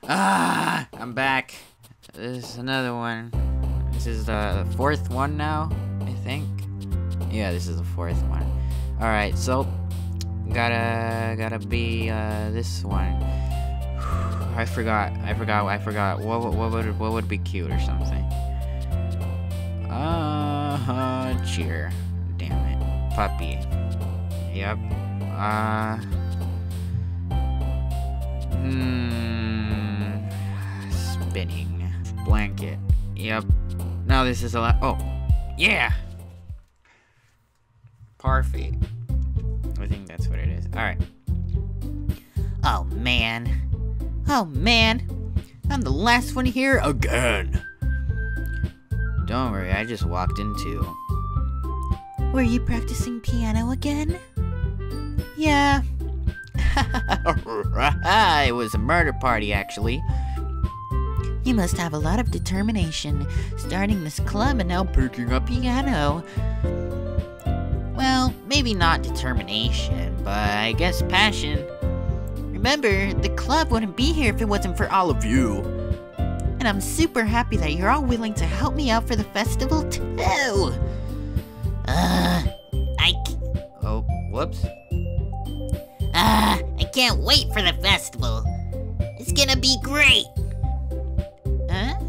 I'm back. This is another one. This is the fourth one now, I think. Yeah, this is the fourth one. Alright, so gotta be this one. I forgot. What would be cute or something? Cheer. Damn it. Puppy. Yep. Spinning. Blanket. Yep. Now this is a lot. Oh. Yeah! Perfect. I think that's what it is. Alright. Oh, man. Oh, man. I'm the last one here again. Don't worry, I just walked in too. Were you practicing piano again? Yeah. It was a murder party, actually. You must have a lot of determination, starting this club and now picking up piano. Well, maybe not determination, but I guess passion. Remember, the club wouldn't be here if it wasn't for all of you. And I'm super happy that you're all willing to help me out for the festival, too. Oh, whoops. I can't wait for the festival. It's gonna be great. Huh?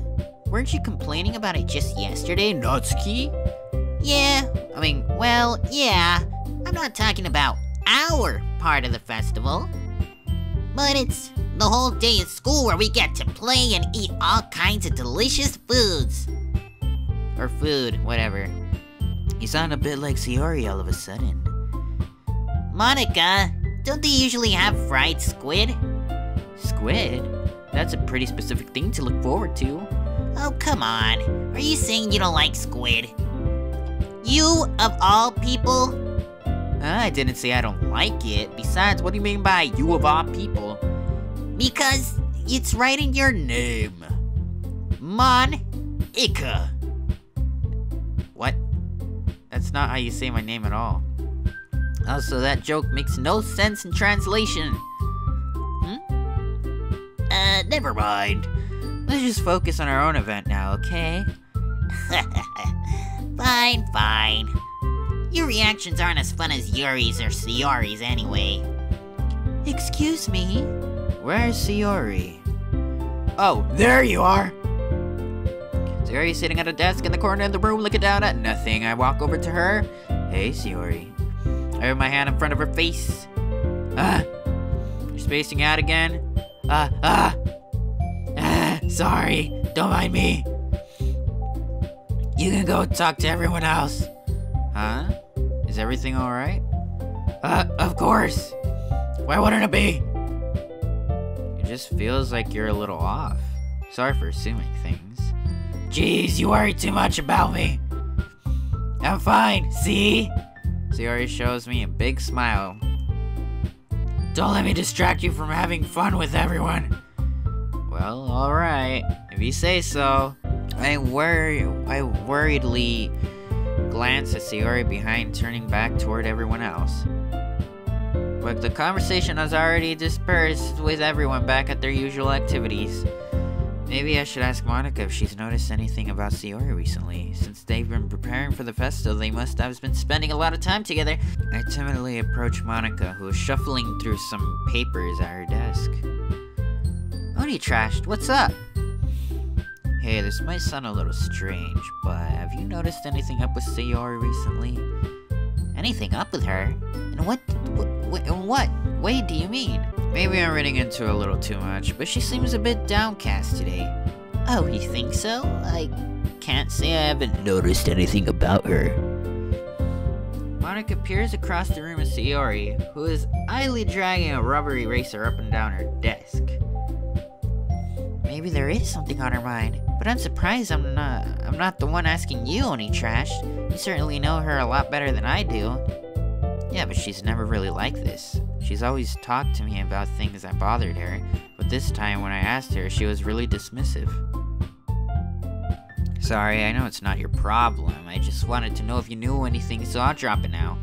Weren't you complaining about it just yesterday, Natsuki? Yeah, yeah. I'm not talking about our part of the festival. But it's the whole day at school where we get to play and eat all kinds of delicious foods. Or food, whatever. You sound a bit like Sayori all of a sudden. Monica, don't they usually have fried squid? Squid? That's a pretty specific thing to look forward to. Oh, come on. Are you saying you don't like squid? You, of all people? I didn't say I don't like it. Besides, what do you mean by you of all people? Because it's right in your name. Monica. What? That's not how you say my name at all. Also, that joke makes no sense in translation. Never mind. Let's just focus on our own event now, okay? Fine. Your reactions aren't as fun as Yuri's or Sayori's anyway. Excuse me? Where's Sayori? Oh, there you are! Sayori sitting at a desk in the corner of the room looking down at nothing. I walk over to her. Hey, Sayori. I have my hand in front of her face. You're spacing out again? Sorry. Don't mind me. You can go talk to everyone else. Huh? Is everything alright? Of course. Why wouldn't it be? It just feels like you're a little off. Sorry for assuming things. Jeez, you worry too much about me. I'm fine, see? Sayori shows me a big smile. Don't let me distract you from having fun with everyone. Well, alright. If you say so. I worriedly glance at Sayori behind, turning back toward everyone else. But the conversation has already dispersed with everyone back at their usual activities. Maybe I should ask Monica if she's noticed anything about Sayori recently. Since they've been preparing for the festival, they must have been spending a lot of time together. I timidly approach Monica, who is shuffling through some papers at her desk. Oni Trashed, what's up? Hey, this might sound a little strange, but have you noticed anything up with Sayori recently? Anything up with her? In what way do you mean? Maybe I'm reading into a little too much, but she seems a bit downcast today. Oh, you think so? I can't say I haven't noticed anything about her. Monica peers across the room at Sayori, who is idly dragging a rubber eraser up and down her desk. Maybe there is something on her mind, but I'm surprised I'm not the one asking you, Oni Trash. You certainly know her a lot better than I do. Yeah, but she's never really like this. She's always talked to me about things that bothered her, but this time when I asked her, she was really dismissive. Sorry, I know it's not your problem. I just wanted to know if you knew anything, so I'll drop it now.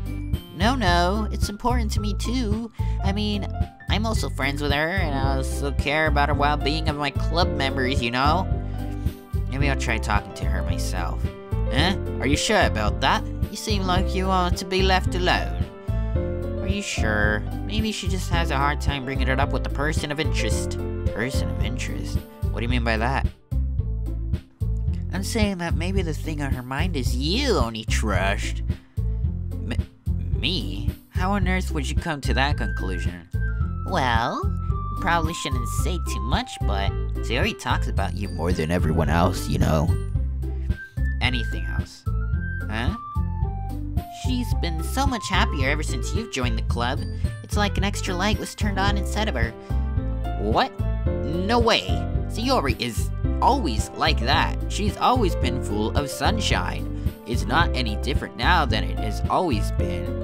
No, it's important to me too. I mean, I'm also friends with her, and I also care about her well-being of my club members, you know? Maybe I'll try talking to her myself. Huh? Are you sure about that? You seem like you want to be left alone. Are you sure? Maybe she just has a hard time bringing it up with the person of interest. Person of interest? What do you mean by that? I'm saying that maybe the thing on her mind is you, Oni Trust. Me? How on earth would you come to that conclusion? Well, probably shouldn't say too much, but Sayori talks about you more than everyone else, you know. Anything else? Huh? She's been so much happier ever since you've joined the club. It's like an extra light was turned on inside of her. What? No way. Sayori is always like that. She's always been full of sunshine. It's not any different now than it has always been.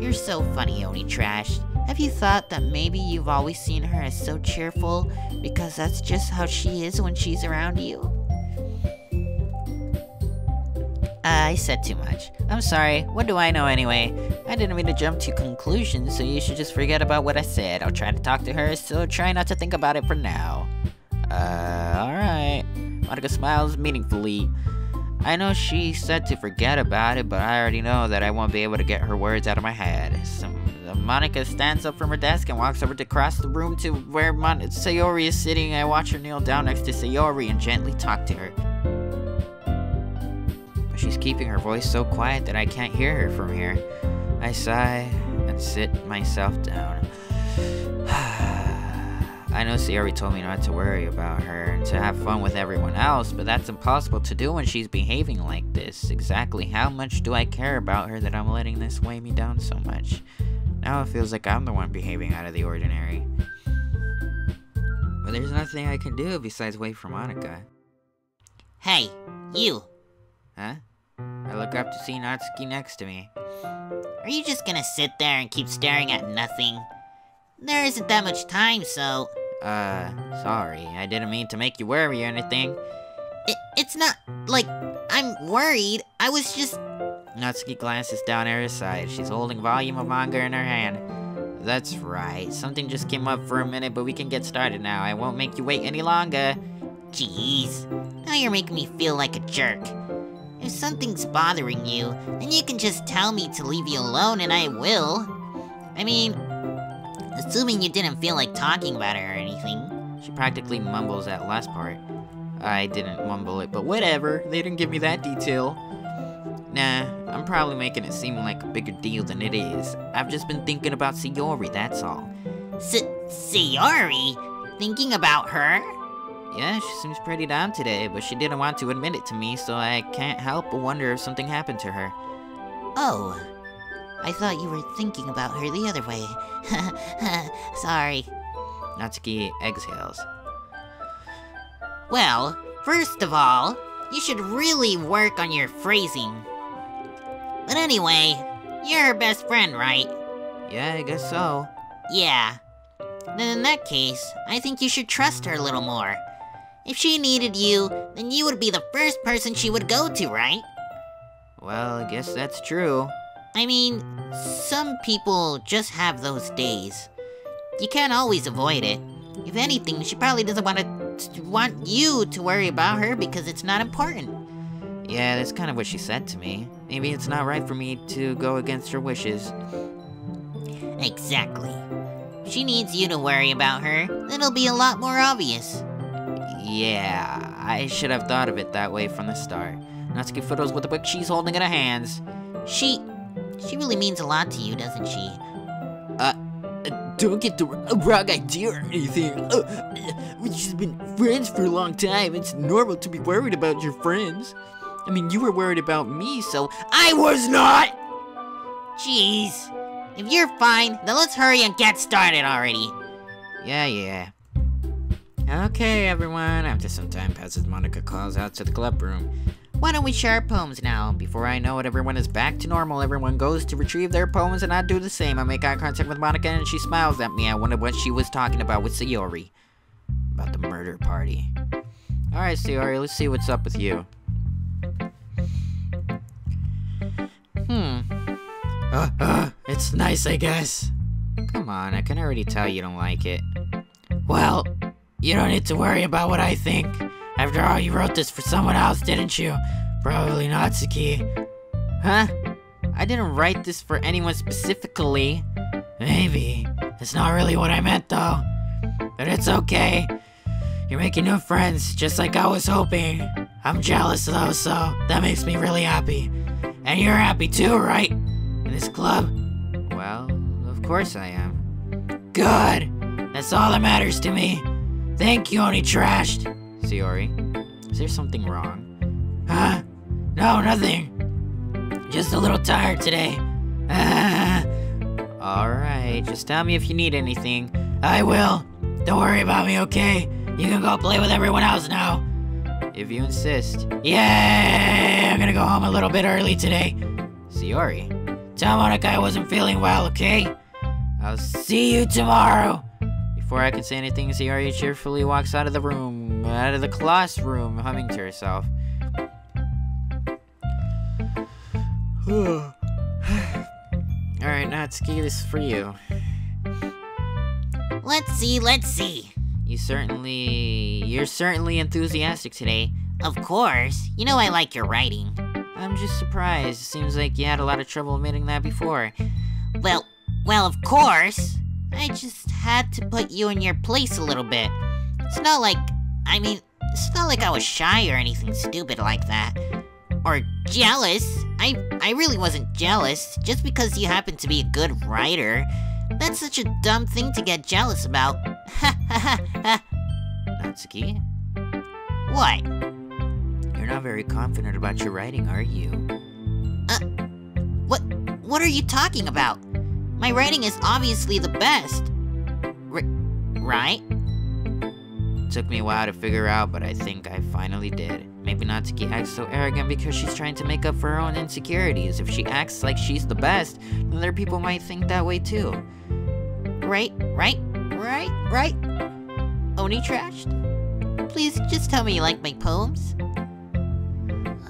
You're so funny, Oni Trash. Have you thought that maybe you've always seen her as so cheerful because that's just how she is when she's around you? I said too much. I'm sorry. What do I know anyway? I didn't mean to jump to conclusions, so you should just forget about what I said. I'll try to talk to her, so try not to think about it for now. Alright. Monika smiles meaningfully. I know she said to forget about it, but I already know that I won't be able to get her words out of my head. So, Monika stands up from her desk and walks over to across the room to where Sayori is sitting. I watch her kneel down next to Sayori and gently talk to her. But she's keeping her voice so quiet that I can't hear her from here. I sigh and sit myself down. I know Sayori told me not to worry about her and to have fun with everyone else, but that's impossible to do when she's behaving like this. Exactly how much do I care about her that I'm letting this weigh me down so much? Now it feels like I'm the one behaving out of the ordinary. But there's nothing I can do besides wait for Monika. Hey, you. Huh? I look up to see Natsuki next to me. Are you just gonna sit there and keep staring at nothing? There isn't that much time, so... Sorry. I didn't mean to make you worry or anything. It's not like I'm worried. I was just... Natsuki glances down at her side. She's holding a volume of manga in her hand. That's right. Something just came up for a minute, but we can get started now. I won't make you wait any longer. Jeez. Now you're making me feel like a jerk. If something's bothering you, then you can just tell me to leave you alone and I will. I mean... assuming you didn't feel like talking about her or anything. She practically mumbles that last part. I didn't mumble it, but whatever. They didn't give me that detail. Nah, I'm probably making it seem like a bigger deal than it is. I've just been thinking about Sayori, that's all. Sayori? Thinking about her? Yeah, she seems pretty down today, but she didn't want to admit it to me, so I can't help but wonder if something happened to her. Oh. I thought you were thinking about her the other way. Sorry. Natsuki exhales. Well, first of all, you should really work on your phrasing. But anyway, you're her best friend, right? Yeah, I guess so. Yeah. Then in that case, I think you should trust her a little more. If she needed you, then you would be the first person she would go to, right? Well, I guess that's true. I mean, some people just have those days. You can't always avoid it. If anything, she probably doesn't want you to worry about her because it's not important. Yeah, that's kind of what she said to me. Maybe it's not right for me to go against her wishes. Exactly. If she needs you to worry about her, then it'll be a lot more obvious. Yeah, I should have thought of it that way from the start. Natsuki fiddles with the book she's holding in her hands. She really means a lot to you, doesn't she? Don't get the wrong idea or anything. We've just been friends for a long time. It's normal to be worried about your friends. I mean, you were worried about me, so I was not! Jeez. If you're fine, then let's hurry and get started already. Yeah. Okay, everyone. After some time passes, Monika calls out to the club room. Why don't we share our poems now? Before I know it, everyone is back to normal. Everyone goes to retrieve their poems, and I do the same. I make eye contact with Monika, and she smiles at me. I wonder what she was talking about with Sayori. About the murder party. Alright, Sayori, let's see what's up with you. It's nice, I guess. Come on, I can already tell you don't like it. Well, you don't need to worry about what I think. After all, you wrote this for someone else, didn't you? Probably Natsuki. Huh? I didn't write this for anyone specifically. Maybe. That's not really what I meant, though. But it's okay. You're making new friends, just like I was hoping. I'm jealous, though, so that makes me really happy. And you're happy too, right? In this club? Well, of course I am. Good. That's all that matters to me. Thank you, Oni Trashed. Sayori, is there something wrong? Huh? No, nothing. Just a little tired today. Alright, just tell me if you need anything. I will. Don't worry about me, okay? You can go play with everyone else now. If you insist. Yay! I'm gonna go home a little bit early today. Sayori, Tell Monica I wasn't feeling well, okay? I'll see you tomorrow. before I can say anything, Sayori cheerfully walks out of the room, out of the classroom, humming to herself. Alright, Natsuki, this is for you. Let's see. You're certainly enthusiastic today. Of course. You know I like your writing. I'm just surprised. It seems like you had a lot of trouble admitting that before. Well, of course. I just had to put you in your place a little bit. It's not like I was shy or anything stupid like that. Or jealous. I really wasn't jealous. Just because you happen to be a good writer. That's such a dumb thing to get jealous about. Ha ha ha ha. Natsuki, What? you're not very confident about your writing, are you? What are you talking about? My writing is obviously the best. Right? Took me a while to figure out, but I think I finally did. Maybe Natsuki acts so arrogant because she's trying to make up for her own insecurities. If she acts like she's the best, then other people might think that way too. Right? Oni Trashed? Please just tell me you like my poems.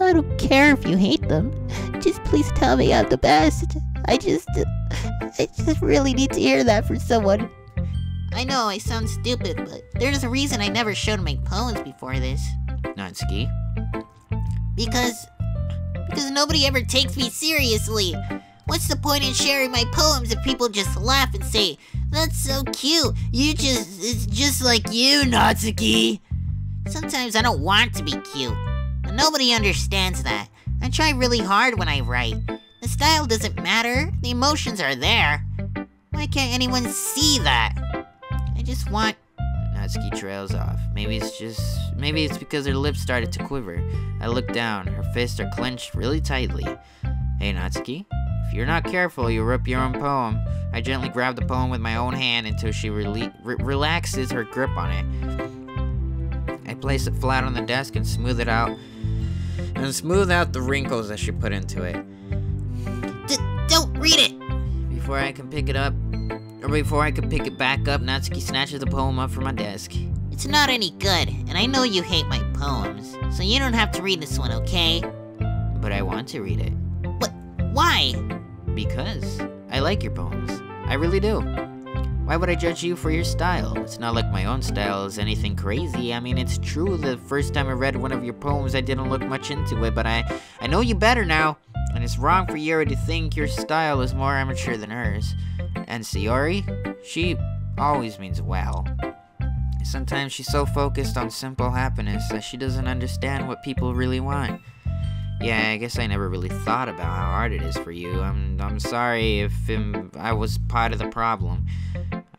I don't care if you hate them. Just please tell me I'm the best. I just really need to hear that from someone. I know I sound stupid, but there's a reason I never showed my poems before this. Natsuki, Because nobody ever takes me seriously. What's the point in sharing my poems if people just laugh and say, "That's so cute. It's just like you, Natsuki." Sometimes I don't want to be cute. But nobody understands that. I try really hard when I write. The style doesn't matter. The emotions are there. Why can't anyone see that? I just want... Natsuki trails off. Maybe it's because her lips started to quiver. I look down. Her fists are clenched really tightly. Hey, Natsuki. If you're not careful, you'll rip your own poem. I gently grab the poem with my own hand until she relaxes her grip on it. I place it flat on the desk and smooth out the wrinkles that she put into it. Don't read it! Before I can pick it back up, Natsuki snatches the poem up from my desk. It's not any good, and I know you hate my poems, so you don't have to read this one, okay? But I want to read it. But why? Because I like your poems. I really do. Why would I judge you for your style? It's not like my own style is anything crazy. I mean, it's true the first time I read one of your poems, I didn't look much into it, but I know you better now. And it's wrong for Yuri to think your style is more amateur than hers. And Sayori, she always means well. Sometimes she's so focused on simple happiness that she doesn't understand what people really want. Yeah, I guess I never really thought about how hard it is for you. I'm sorry if I was part of the problem.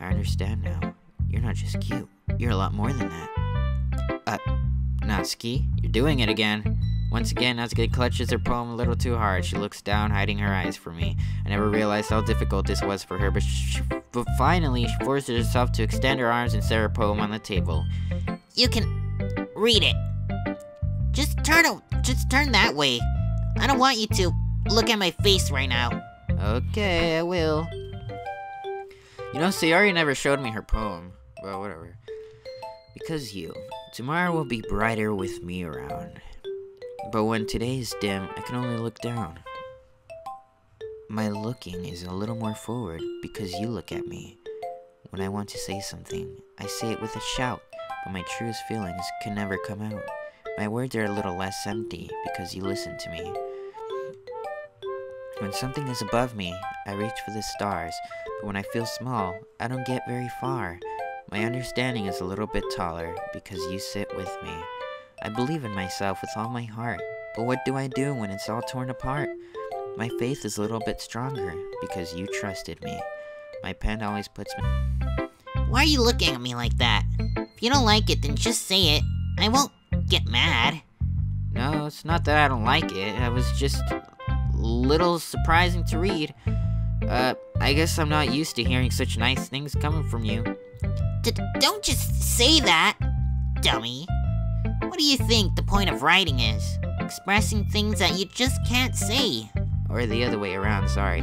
I understand now. You're not just cute. You're a lot more than that. Natsuki, you're doing it again. Once again, Natsuki clutches her poem a little too hard. She looks down, hiding her eyes from me. I never realized how difficult this was for her, but finally, she forces herself to extend her arms and set her poem on the table. You can read it. Just turn that way. I don't want you to look at my face right now. Okay, I will. You know, Sayori never showed me her poem. Well, whatever. Because you. Tomorrow will be brighter with me around. But when today is dim, I can only look down. my looking is a little more forward because you look at me. When I want to say something, I say it with a shout, but my truest feelings can never come out. My words are a little less empty because you listen to me. When something is above me, I reach for the stars, but when I feel small, I don't get very far. My understanding is a little bit taller because you sit with me. I believe in myself with all my heart, but what do I do when it's all torn apart? My faith is a little bit stronger because you trusted me. My pen always puts me... Why are you looking at me like that? If you don't like it, then just say it. I won't get mad. No, it's not that I don't like it. I was just a little surprising to read. I guess I'm not used to hearing such nice things coming from you. Don't just say that, dummy. What do you think the point of writing is? Expressing things that you just can't say. Or the other way around, sorry.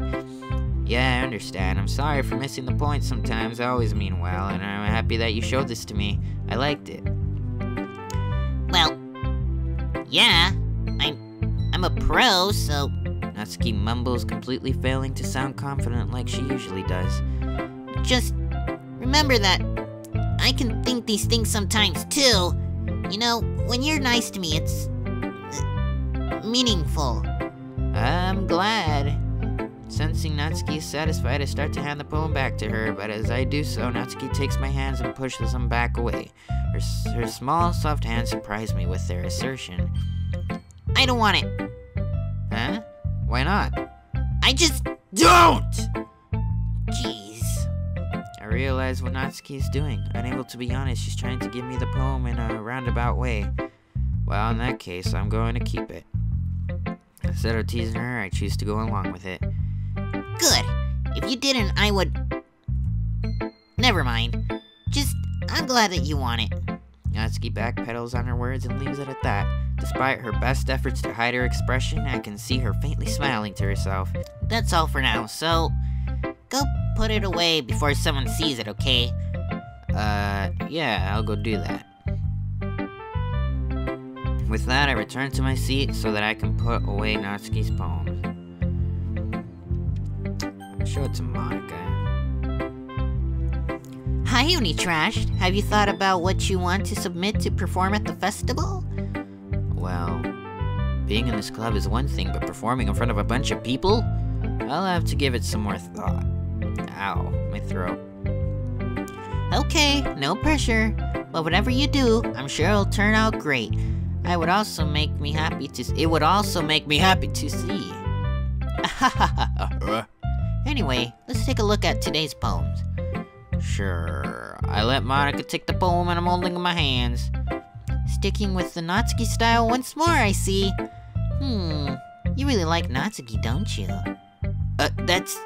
Yeah, I understand. I'm sorry for missing the point sometimes. I always mean well, and I'm happy that you showed this to me. I liked it. Well, yeah, I'm a pro, so... Natsuki mumbles, completely failing to sound confident like she usually does. Just remember that I can think these things sometimes too. You know, when you're nice to me, it's meaningful. I'm glad. Sensing Natsuki is satisfied, I start to hand the poem back to her, but as I do so, Natsuki takes my hands and pushes them back away. Her small, soft hands surprise me with their assertion. I don't want it. Huh? Why not? I just don't! Jeez. I realize what Natsuki is doing. Unable to be honest, she's trying to give me the poem in a roundabout way. Well, in that case, I'm going to keep it. Instead of teasing her, I choose to go along with it. Good. If you didn't, I would... Never mind. Just, I'm glad that you want it. Natsuki backpedals on her words and leaves it at that. Despite her best efforts to hide her expression, I can see her faintly smiling to herself. That's all for now, so... Go put it away before someone sees it, okay? Yeah, I'll go do that. With that, I return to my seat so that I can put away Natsuki's poems. Show it to Monika. Hi, Unitrash. Have you thought about what you want to submit to perform at the festival? Well, being in this club is one thing, but performing in front of a bunch of people? I'll have to give it some more thought. Ow, my throat. Okay, no pressure. But whatever you do, I'm sure it'll turn out great. It would also make me happy to see. Anyway, let's take a look at today's poems. Sure. I let Monika take the poem and I'm holding it in my hands. Sticking with the Natsuki style once more, I see. You really like Natsuki, don't you? That's...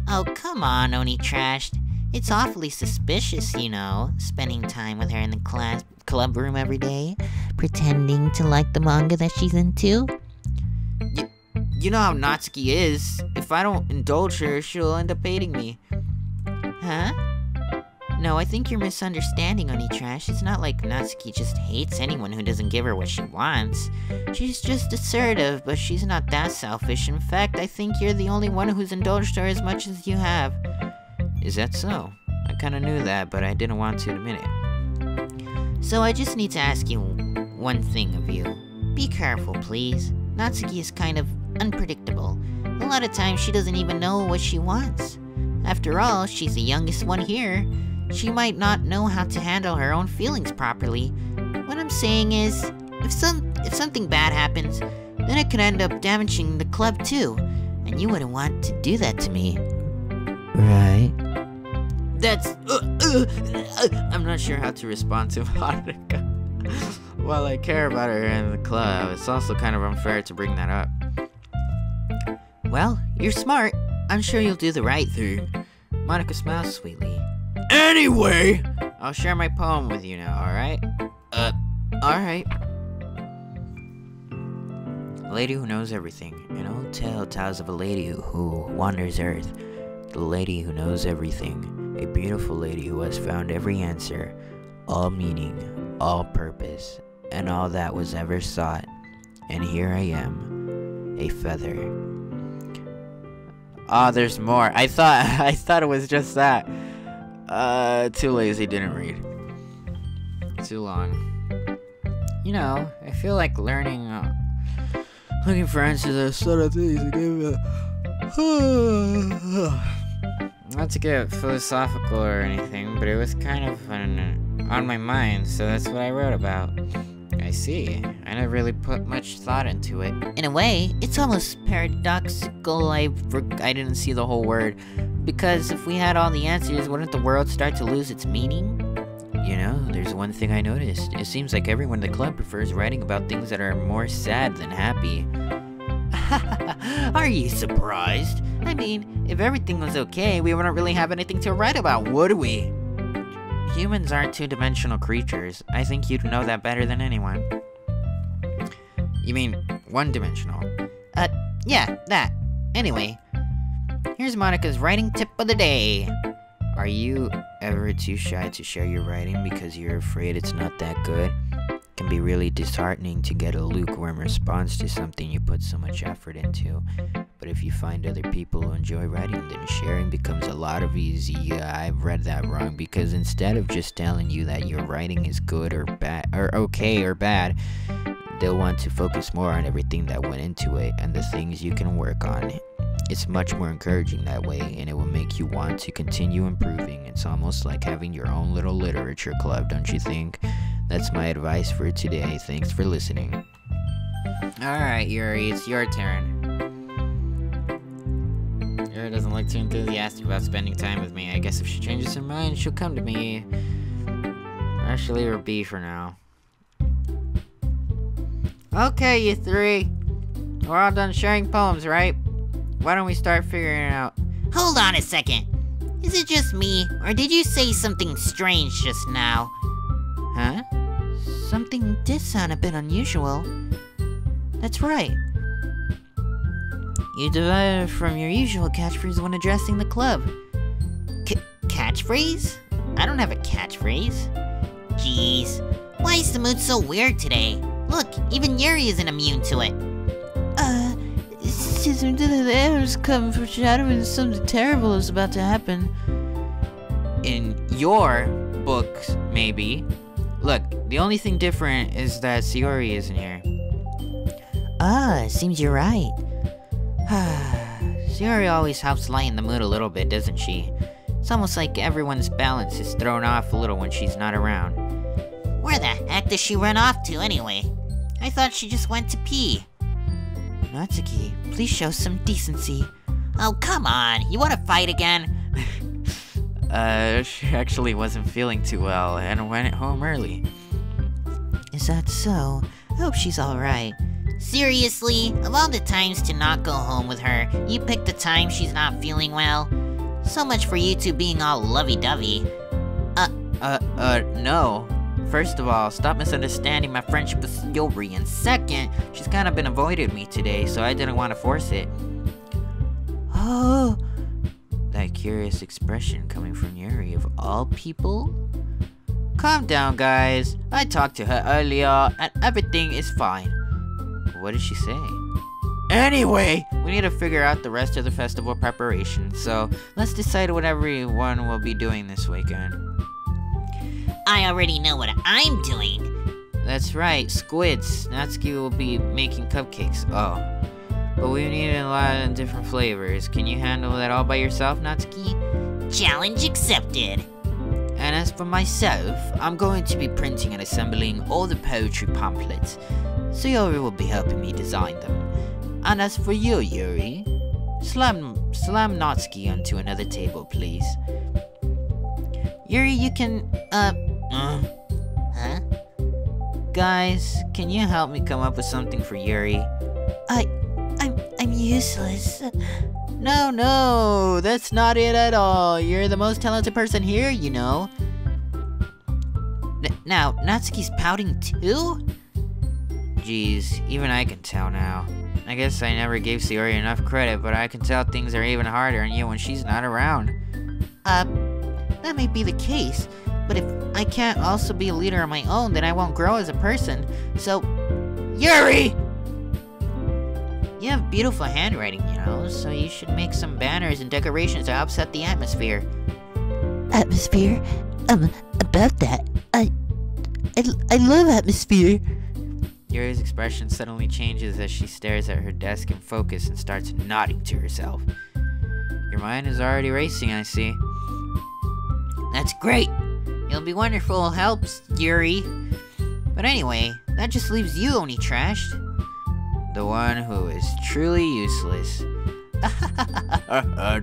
Oh, come on, Unitrash. It's awfully suspicious, you know, spending time with her in the club room every day, pretending to like the manga that she's into. You know how Natsuki is. If I don't indulge her, she'll end up hating me. Huh? No, I think you're misunderstanding, Unitrash. It's not like Natsuki just hates anyone who doesn't give her what she wants. She's just assertive, but she's not that selfish. In fact, I think you're the only one who's indulged her as much as you have. Is that so? I kinda knew that, but I didn't want to admit it. So I just need to ask you one thing of you. Be careful, please. Natsuki is kind of unpredictable. A lot of times she doesn't even know what she wants. After all, she's the youngest one here. She might not know how to handle her own feelings properly. What I'm saying is, if something bad happens, then it could end up damaging the club too. And you wouldn't want to do that to me. Right. That's... I'm not sure how to respond to Monika. While I care about her in the club, it's also kind of unfair to bring that up. Well, you're smart. I'm sure you'll do the right thing. Monika smiles sweetly. Anyway! I'll share my poem with you now, alright? Alright. A lady who knows everything. An old tale tells of a lady who wanders Earth. The lady who knows everything. A beautiful lady who has found every answer, all meaning, all purpose, and all that was ever sought. And here I am, a feather. Oh, there's more. I thought it was just that. Too lazy, didn't read. Too long. You know, I feel like learning, looking for answers to sort of things to give not to get philosophical or anything, but it was kind of on my mind, so that's what I wrote about. I see. I never really put much thought into it. In a way, it's almost paradoxical. I didn't see the whole word. Because if we had all the answers, wouldn't the world start to lose its meaning? You know, there's one thing I noticed. It seems like everyone in the club prefers writing about things that are more sad than happy. Are you surprised? I mean, if everything was okay, we wouldn't really have anything to write about, would we? Humans aren't two-dimensional creatures. I think you'd know that better than anyone. You mean one-dimensional? Yeah, that. Anyway, here's Monica's writing tip of the day. Are you ever too shy to share your writing because you're afraid it's not that good? It can be really disheartening to get a lukewarm response to something you put so much effort into. But if you find other people who enjoy writing, then sharing becomes a lot of easy. Yeah, I've read that wrong, because instead of just telling you that your writing is good or bad, or okay or bad, they'll want to focus more on everything that went into it and the things you can work on. It's much more encouraging that way, and it will make you want to continue improving. It's almost like having your own little literature club, don't you think? That's my advice for today. Thanks for listening. Alright, Yuri, it's your turn. Yuri doesn't look too enthusiastic about spending time with me. I guess if she changes her mind, she'll come to me. I should leave her be for now. Okay, you three. We're all done sharing poems, right? Why don't we start figuring it out? Hold on a second. Is it just me, or did you say something strange just now? Huh? Something did sound a bit unusual. That's right. You deviated from your usual catchphrase when addressing the club. Catchphrase? I don't have a catchphrase. Jeez, why is the mood so weird today? Look, even Yuri isn't immune to it. The air's come foreshadowing something terrible is about to happen. In your books, maybe. Look, the only thing different is that Sayori isn't here. Seems you're right. Sayori always helps lighten the mood a little bit, doesn't she? It's almost like everyone's balance is thrown off a little when she's not around. Where the heck does she run off to anyway? I thought she just went to pee. Natsuki, please show some decency. Oh, come on. You want to fight again? She actually wasn't feeling too well and went home early. Is that so? I hope she's alright. Seriously? Of all the times to not go home with her, you picked the time she's not feeling well? So much for you two being all lovey-dovey. No. First of all, stop misunderstanding my friendship with Sayori, and second, she's kind of been avoiding me today, so I didn't want to force it. Oh. That curious expression coming from Yuri of all people? Calm down, guys. I talked to her earlier, and everything is fine. What did she say? Anyway, we need to figure out the rest of the festival preparation, so let's decide what everyone will be doing this weekend. I already know what I'm doing. That's right, squids. Natsuki will be making cupcakes. Oh. But we need a lot of different flavors. Can you handle that all by yourself, Natsuki? Challenge accepted. And as for myself, I'm going to be printing and assembling all the poetry pamphlets. Sayori will be helping me design them. And as for you, Yuri, slam Natsuki onto another table, please. Yuri, you can, Huh? Guys, can you help me come up with something for Yuri? I'm useless. No, that's not it at all. You're the most talented person here, you know. Now, Natsuki's pouting too? Jeez, even I can tell now. I guess I never gave Sayori enough credit, but I can tell things are even harder on you when she's not around. That may be the case, but if I can't also be a leader on my own, then I won't grow as a person. So, Yuri! You have beautiful handwriting, you know, so you should make some banners and decorations to help set the atmosphere. Atmosphere? About that, I love atmosphere. Yuri's expression suddenly changes as she stares at her desk in focus and starts nodding to herself. Your mind is already racing, I see. That's great. You'll be wonderful helps, Yuri. But anyway, that just leaves you, Oni Trashed. The one who is truly useless.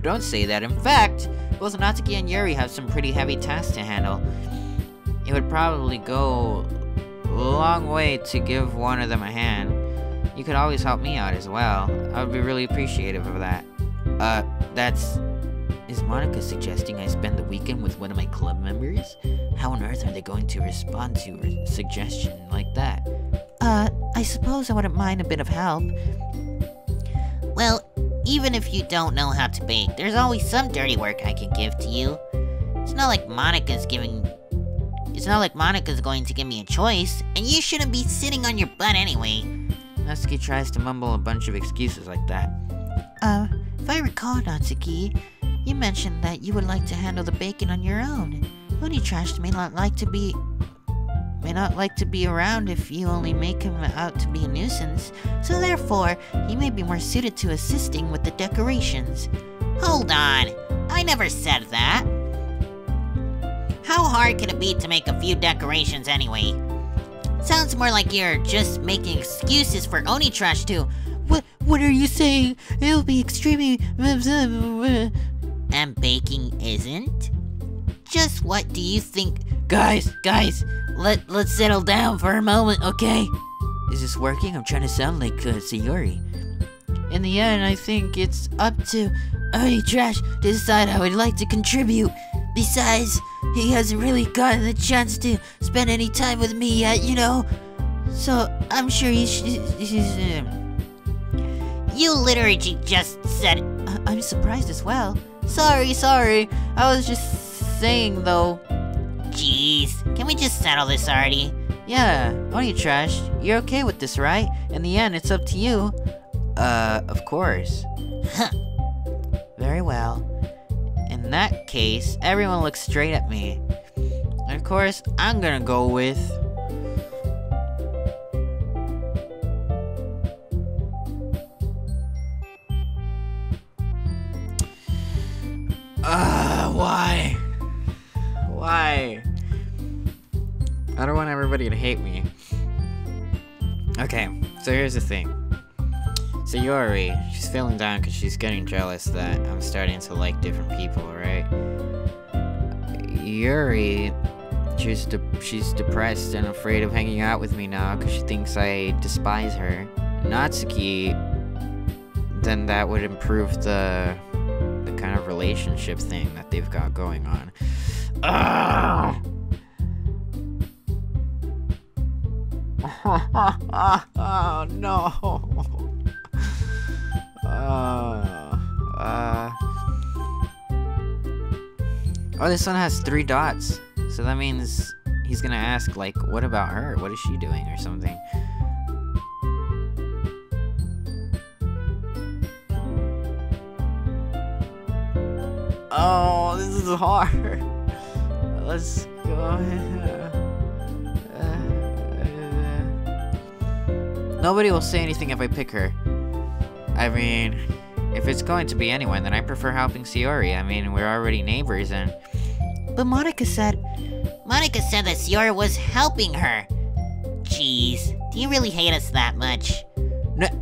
Don't say that. In fact, both Natsuki and Yuri have some pretty heavy tasks to handle. It would probably go a long way to give one of them a hand. You could always help me out as well. I would be really appreciative of that. Is Monika suggesting I spend the weekend with one of my club members? How on earth are they going to respond to a suggestion like that? I suppose I wouldn't mind a bit of help. Well, even if you don't know how to bake, there's always some dirty work I can give to you. It's not like Monika's going to give me a choice, and you shouldn't be sitting on your butt anyway. Natsuki tries to mumble a bunch of excuses like that. If I recall, Natsuki, you mentioned that you would like to handle the baking on your own. Oni Trashed may not like to be around if you only make him out to be a nuisance, so therefore, he may be more suited to assisting with the decorations. Hold on, I never said that. How hard can it be to make a few decorations anyway? Sounds more like you're just making excuses for Oni Trash to. What are you saying? It'll be extremely. And baking isn't? Just what do you think? Guys, let's settle down for a moment, okay? Is this working? I'm trying to sound like Sayori. In the end, I think it's up to Oni Trash to decide how he'd like to contribute. Besides, he hasn't really gotten the chance to spend any time with me yet, you know? So, I'm sure he's You literally just said. I'm surprised as well. Sorry. I was just saying, though. Jeez, can we just settle this already? Yeah, Oni Trash, you're okay with this, right? In the end, it's up to you. Of course. Huh. Very well. In that case, everyone looks straight at me. And of course, I'm gonna go with... Why? Why? I don't want everybody to hate me. Okay, so here's the thing. Sayori, she's feeling down because she's getting jealous that I'm starting to like different people, right? Yuri, she's depressed and afraid of hanging out with me now because she thinks I despise her. Natsuki, then that would improve the kind of relationship thing that they've got going on. Oh no. Oh, this one has 3 dots. So that means he's gonna ask, like, what about her? What is she doing or something? Oh, this is hard. Let's go. Nobody will say anything if I pick her. I mean, if it's going to be anyone, then I prefer helping Sayori. I mean, we're already neighbors and... But Monika said that Sayori was helping her. Jeez, do you really hate us that much?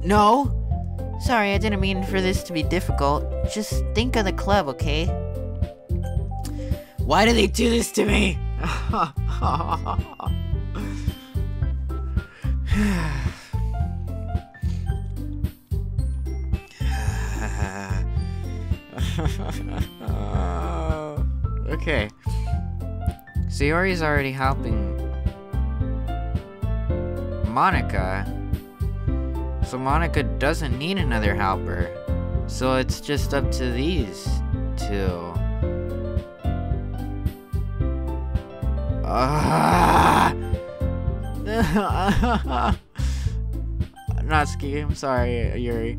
No! Sorry, I didn't mean for this to be difficult. Just think of the club, okay? Why do they do this to me? Okay. Sayori's already helping Monika. So Monika doesn't need another helper. So it's just up to these 2. Natsuki, I'm sorry, Yuri.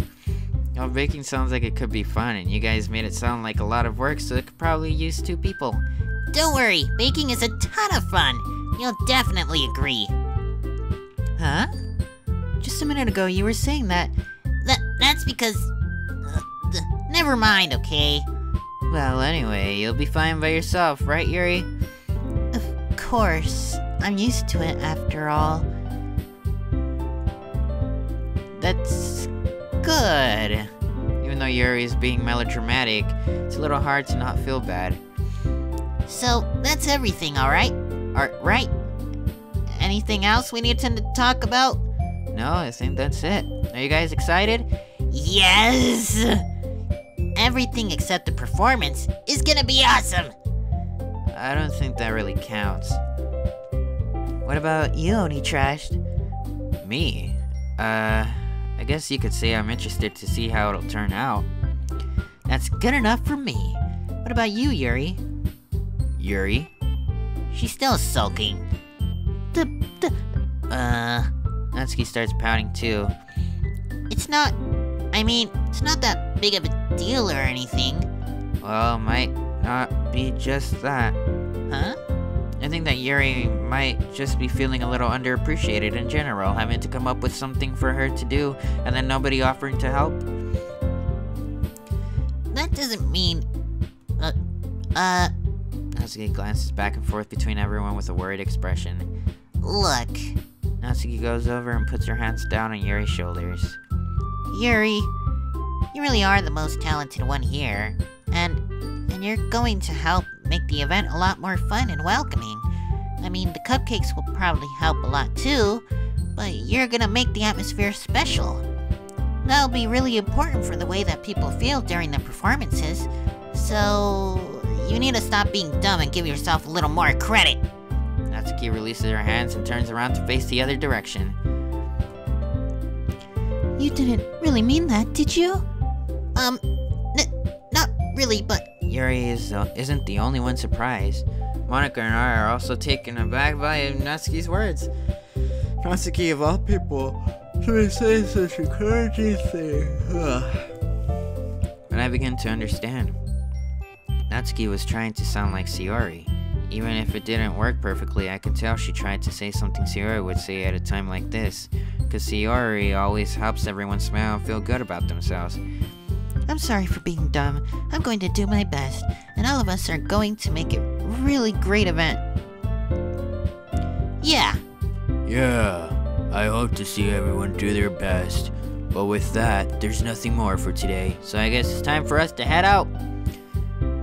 Baking sounds like it could be fun, and you guys made it sound like a lot of work, so it could probably use 2 people. Don't worry, baking is a ton of fun. You'll definitely agree. Huh? Just a minute ago, you were saying that. That's because... never mind, okay? Well, anyway, you'll be fine by yourself, right, Yuri? Of course. I'm used to it, after all. That's good. Even though Yuri is being melodramatic, it's a little hard to not feel bad. So, that's everything, alright? Right? Anything else we need to talk about? No, I think that's it. Are you guys excited? Yes! Everything except the performance is gonna be awesome! I don't think that really counts. What about you, Oni Trashed? Me? I guess you could say I'm interested to see how it'll turn out. That's good enough for me. What about you, Yuri? Yuri? She's still sulking. Natsuki starts pouting too. It's not that big of a deal or anything. Well, might not be just that. Huh? I think that Yuri might just be feeling a little underappreciated in general, having to come up with something for her to do, and then nobody offering to help. That doesn't mean... Natsuki glances back and forth between everyone with a worried expression. Look. Natsuki goes over and puts her hands down on Yuri's shoulders. Yuri, you really are the most talented one here, and you're going to help make the event a lot more fun and welcoming. I mean, the cupcakes will probably help a lot too, but you're gonna make the atmosphere special. That'll be really important for the way that people feel during the performances, so you need to stop being dumb and give yourself a little more credit. Natsuki releases her hands and turns around to face the other direction. You didn't really mean that, did you? Not really, but... Yuri isn't the only one surprised. Monika and I are also taken aback by Natsuki's words. Natsuki, of all people, should say such encouraging thing. But I begin to understand. Natsuki was trying to sound like Sayori. Even if it didn't work perfectly, I could tell she tried to say something Sayori would say at a time like this. Because Sayori always helps everyone smile and feel good about themselves. I'm sorry for being dumb. I'm going to do my best, and all of us are going to make it a really great event. Yeah. Yeah, I hope to see everyone do their best. But with that, there's nothing more for today. So I guess it's time for us to head out.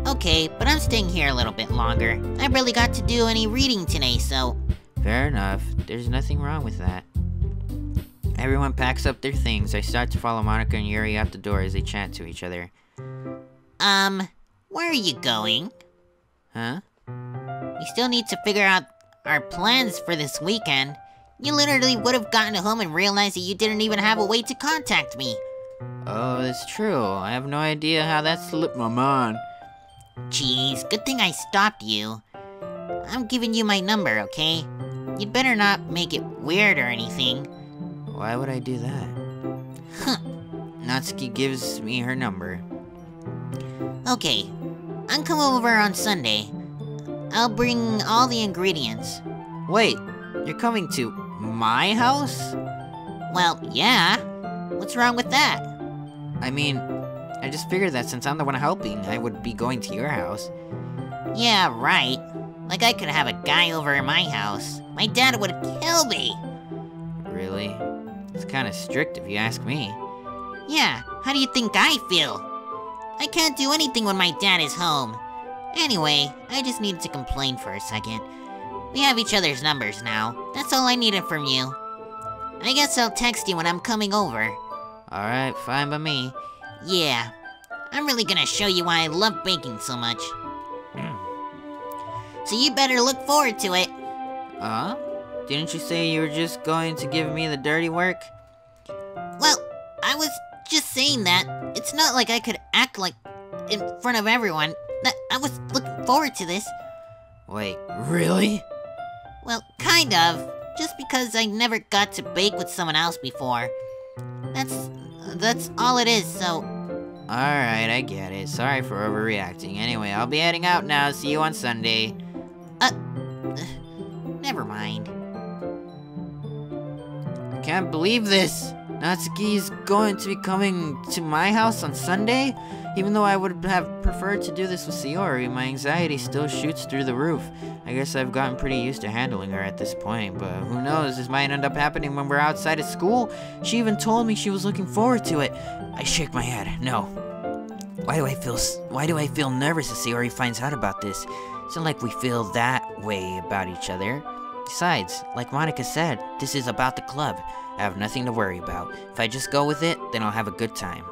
Okay, but I'm staying here a little bit longer. I barely got to do any reading today, so... Fair enough. There's nothing wrong with that. Everyone packs up their things. I start to follow Monika and Yuri out the door as they chat to each other. Where are you going? Huh? We still need to figure out our plans for this weekend. You literally would have gotten home and realized that you didn't even have a way to contact me. Oh, that's true. I have no idea how that slipped my mind. Jeez, good thing I stopped you. I'm giving you my number, okay? You'd better not make it weird or anything. Why would I do that? Huh. Natsuki gives me her number. Okay, I'm coming over on Sunday. I'll bring all the ingredients. Wait, you're coming to my house? Well, yeah. What's wrong with that? I mean, I just figured that since I'm the one helping, I would be going to your house. Yeah, right. Like I could have a guy over at my house. My dad would kill me. Really? It's kind of strict if you ask me. Yeah, how do you think I feel? I can't do anything when my dad is home. Anyway, I just needed to complain for a second. We have each other's numbers now. That's all I needed from you. I guess I'll text you when I'm coming over. Alright, fine by me. Yeah, I'm really gonna show you why I love baking so much. So you better look forward to it. Huh? Didn't you say you were just going to give me the dirty work? Well, I was just saying that. It's not like I could act like in front of everyone that I was looking forward to this. Wait, really? Well, kind of. Just because I never got to bake with someone else before. That's all it is, so... Alright, I get it. Sorry for overreacting. Anyway, I'll be heading out now. See you on Sunday. Never mind. I can't believe this! Natsuki's going to be coming to my house on Sunday? Even though I would have preferred to do this with Sayori, my anxiety still shoots through the roof. I guess I've gotten pretty used to handling her at this point, but who knows, this might end up happening when we're outside of school. She even told me she was looking forward to it. I shake my head. No. Why do I feel nervous if Sayori finds out about this? It's not like we feel that way about each other. Besides, like Monika said, this is about the club. I have nothing to worry about. If I just go with it, then I'll have a good time.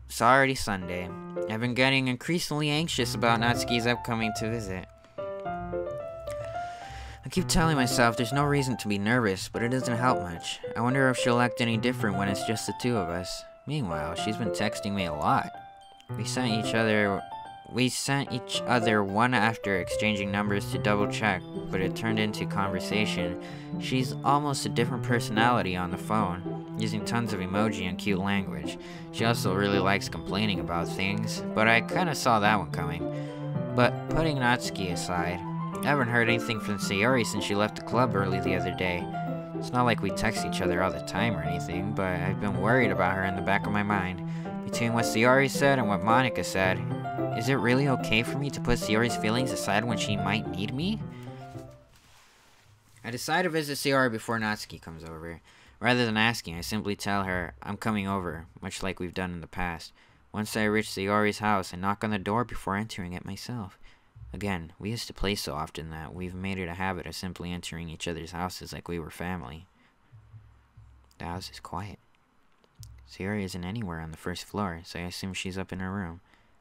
It's already Sunday. I've been getting increasingly anxious about Natsuki's upcoming to visit. I keep telling myself there's no reason to be nervous, but it doesn't help much. I wonder if she'll act any different when it's just the two of us. Meanwhile, she's been texting me a lot. We sent each other one after exchanging numbers to double check, but it turned into conversation. She's almost a different personality on the phone, using tons of emoji and cute language. She also really likes complaining about things, but I kinda saw that one coming. But putting Natsuki aside, I haven't heard anything from Sayori since she left the club early the other day. It's not like we text each other all the time or anything, but I've been worried about her in the back of my mind. Between what Sayori said and what Monika said, is it really okay for me to put Sayori's feelings aside when she might need me? I decide to visit Sayori before Natsuki comes over. Rather than asking, I simply tell her I'm coming over, much like we've done in the past. Once I reach Sayori's house, I knock on the door before entering it myself. Again, we used to play so often that we've made it a habit of simply entering each other's houses like we were family. The house is quiet. Sayori isn't anywhere on the first floor, so I assume she's up in her room.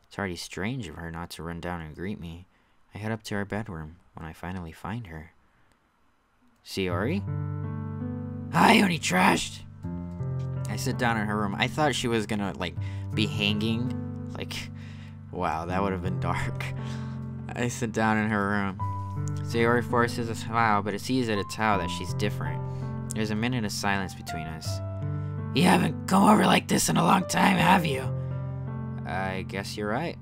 It's already strange of her not to run down and greet me. I head up to her bedroom when I finally find her. Sayori? Hi, Oni Trashed. I sit down in her room. I thought she was gonna, be hanging. Wow, that would have been dark. I sit down in her room. Sayori forces a smile, but it sees at a towel that she's different. There's a minute of silence between us. You haven't come over like this in a long time, have you? I guess you're right.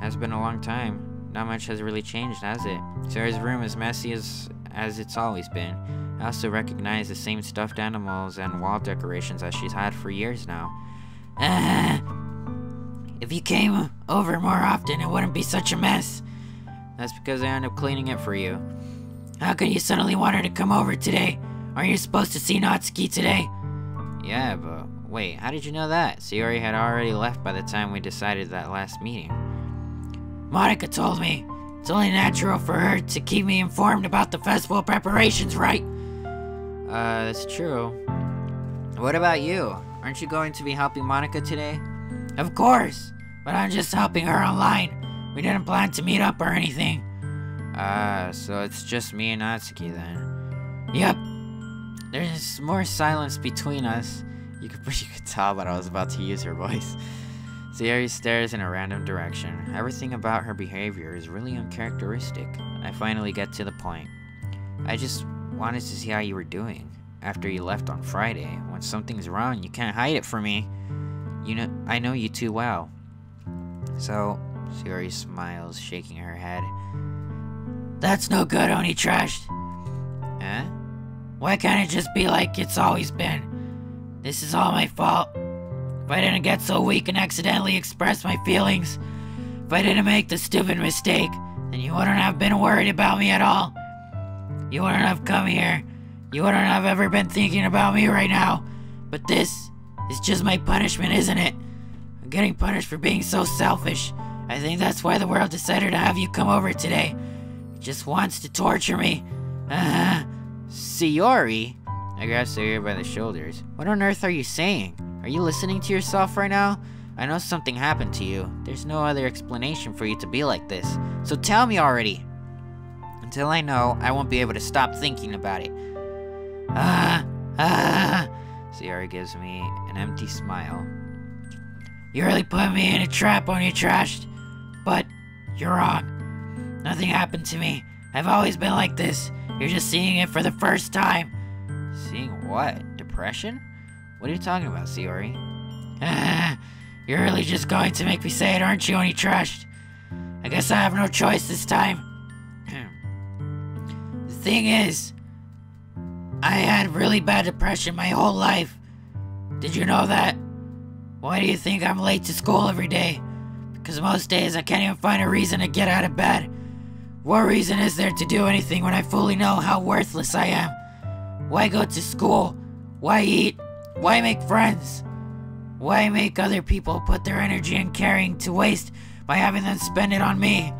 Has been a long time. Not much has really changed, has it? Sayori's room is messy as it's always been. I also recognize the same stuffed animals and wall decorations as she's had for years now. If you came over more often, it wouldn't be such a mess. That's because I end up cleaning it for you. How can you suddenly want her to come over today? Aren't you supposed to see Natsuki today? Yeah, but wait, how did you know that? Sayori had already left by the time we decided that last meeting. Monika told me. It's only natural for her to keep me informed about the festival preparations, right? That's true. What about you? Aren't you going to be helping Monika today? Of course, but I'm just helping her online. We didn't plan to meet up or anything. So it's just me and Natsuki then. Yep. There's more silence between us. You could tell that I was about to use her voice. Sayori stares in a random direction. Everything about her behavior is really uncharacteristic. I finally get to the point. I just wanted to see how you were doing. After you left on Friday, when something's wrong, you can't hide it from me. I know you too well. So, Sayori smiles, shaking her head. That's no good, Oni Trashed. Eh? Why can't it just be like it's always been? This is all my fault. If I didn't get so weak and accidentally express my feelings, if I didn't make the stupid mistake, then you wouldn't have been worried about me at all. You wouldn't have come here. You wouldn't have ever been thinking about me right now. But this is just my punishment, isn't it? I'm getting punished for being so selfish. I think that's why the world decided to have you come over today. It just wants to torture me. Sayori? I grab Sayori by the shoulders. What on earth are you saying? Are you listening to yourself right now? I know something happened to you. There's no other explanation for you to be like this. So tell me already. Until I know, I won't be able to stop thinking about it. Sayori gives me an empty smile. You really put me in a trap when you trashed. But you're wrong. Nothing happened to me. I've always been like this. You're just seeing it for the first time. Seeing what? Depression? What are you talking about, Sayori? You're really just going to make me say it, aren't you, Oni Trashed? I guess I have no choice this time. The thing is, I had really bad depression my whole life. Did you know that? Why do you think I'm late to school every day? Because most days I can't even find a reason to get out of bed. What reason is there to do anything when I fully know how worthless I am? Why go to school? Why eat? Why make friends? Why make other people put their energy and caring to waste by having them spend it on me?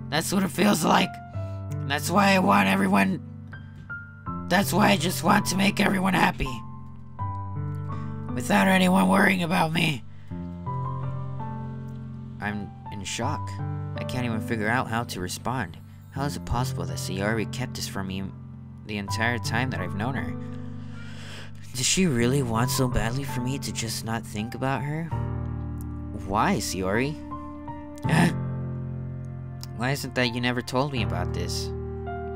That's what it feels like. And that's why I want everyone... That's why I just want to make everyone happy. Without anyone worrying about me. I'm in shock. I can't even figure out how to respond. How is it possible that Sayori kept this from me the entire time that I've known her? Does she really want so badly for me to just not think about her? Why, Sayori? Why is it that you never told me about this?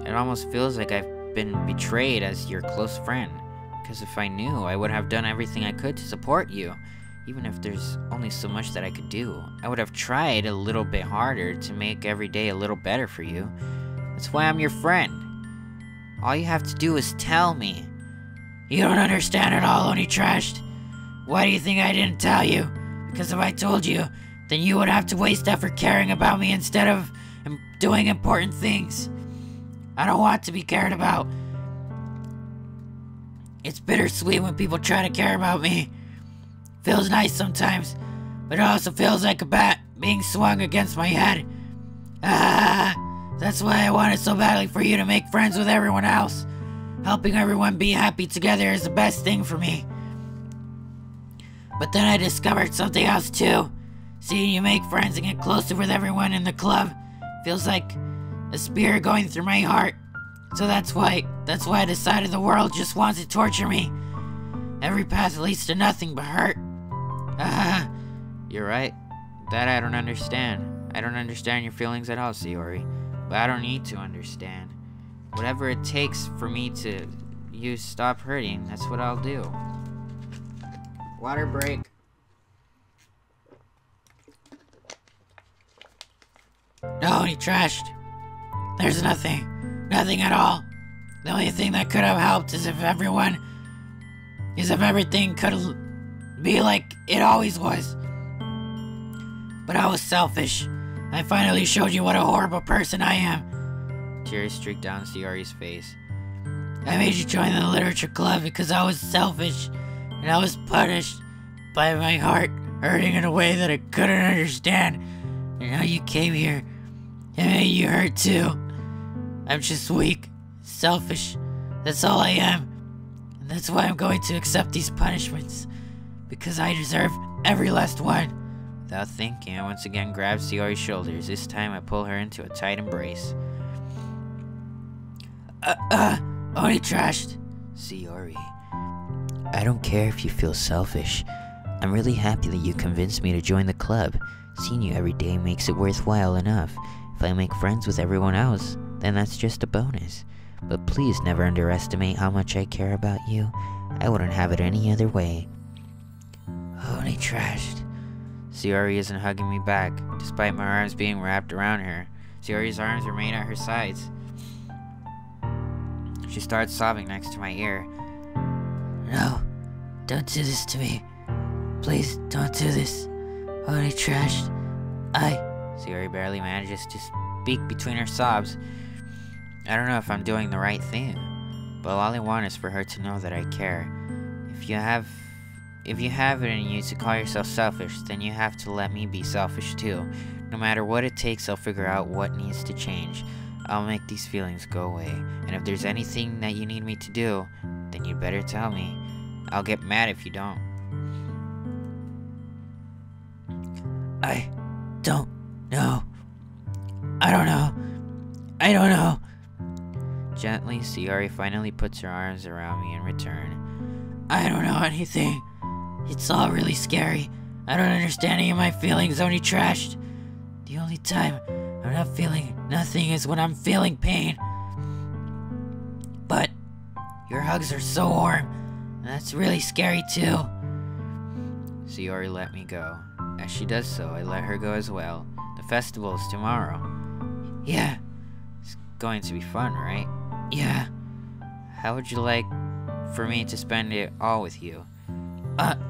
It almost feels like I've been betrayed as your close friend. Because if I knew, I would have done everything I could to support you. Even if there's only so much that I could do. I would have tried a little bit harder to make every day a little better for you. That's why I'm your friend. All you have to do is tell me. You don't understand at all, Oni Trashed. Why do you think I didn't tell you? Because if I told you, then you would have to waste effort caring about me instead of doing important things. I don't want to be cared about. It's bittersweet when people try to care about me. Feels nice sometimes, but it also feels like a bat being swung against my head. That's why I wanted so badly for you to make friends with everyone else. Helping everyone be happy together is the best thing for me. But then I discovered something else too. Seeing you make friends and get closer with everyone in the club feels like a spear going through my heart. So that's why I decided the world just wants to torture me. Every path leads to nothing but hurt. You're right. That I don't understand. I don't understand your feelings at all, Sayori. But I don't need to understand. Whatever it takes for me to stop hurting, that's what I'll do. Water break. No, Oni Trashed. There's nothing. Nothing at all. The only thing that could have helped is if everything could be like it always was. But I was selfish. I finally showed you what a horrible person I am. Tears streaked down Sayori's face. I made you join the literature club because I was selfish, and I was punished by my heart hurting in a way that I couldn't understand. And now you came here, and made you hurt too. I'm just weak, selfish. That's all I am. And that's why I'm going to accept these punishments. Because I deserve every last one. Without thinking, I once again grabbed Sayori's shoulders. This time I pull her into a tight embrace. Oni Trashed. Sayori, I don't care if you feel selfish. I'm really happy that you convinced me to join the club. Seeing you every day makes it worthwhile enough. If I make friends with everyone else, then that's just a bonus. But please never underestimate how much I care about you. I wouldn't have it any other way. Oni Trashed. Sayori isn't hugging me back, despite my arms being wrapped around her. Sayori's arms remain at her sides. She starts sobbing next to my ear. No, don't do this to me. Please don't do this. Oni Trashed. Sayori barely manages to speak between her sobs. I don't know if I'm doing the right thing, but all I want is for her to know that I care. If you have it in you to call yourself selfish, then you have to let me be selfish too. No matter what it takes, I'll figure out what needs to change. I'll make these feelings go away. And if there's anything that you need me to do, then you'd better tell me. I'll get mad if you don't. I don't know. I don't know. I don't know. Gently, Sayori finally puts her arms around me in return. I don't know anything. It's all really scary. I don't understand any of my feelings, Oni Trashed. The only time I'm not feeling nothing is when I'm feeling pain. But Your hugs are so warm. And that's really scary too. Sayori let me go. As she does so, I let her go as well. The festival is tomorrow. Yeah, It's going to be fun, right? yeah. How would you like for me to spend it all with you? It's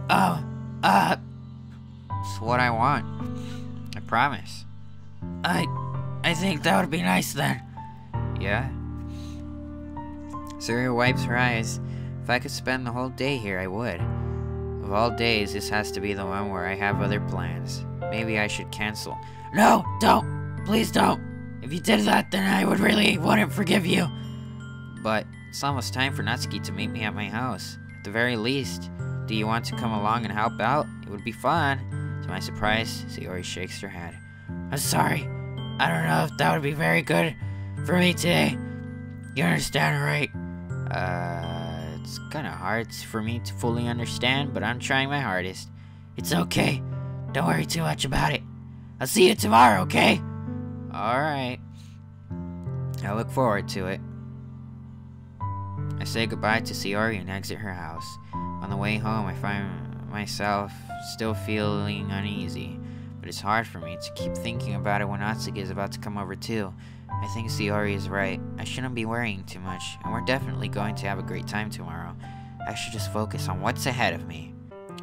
what I want. I promise. I think that would be nice then. Yeah? Sayori wipes her eyes. If I could spend the whole day here, I would. Of all days, this has to be the one where I have other plans. Maybe I should cancel. No, don't. Please don't. If you did that, then I would really wouldn't forgive you. But it's almost time for Natsuki to meet me at my house. At the very least, do you want to come along and help out? It would be fun. To my surprise, Sayori shakes her head. I'm sorry. I don't know if that would be very good for me today. You understand, right? It's kinda hard for me to fully understand, but I'm trying my hardest. It's okay. Don't worry too much about it. I'll see you tomorrow, okay? Alright. I look forward to it. I say goodbye to Sayori and exit her house. On the way home, I find myself still feeling uneasy, but it's hard for me to keep thinking about it when Natsuki is about to come over too. I think Sayori is right. I shouldn't be worrying too much, and we're definitely going to have a great time tomorrow. I should just focus on what's ahead of me.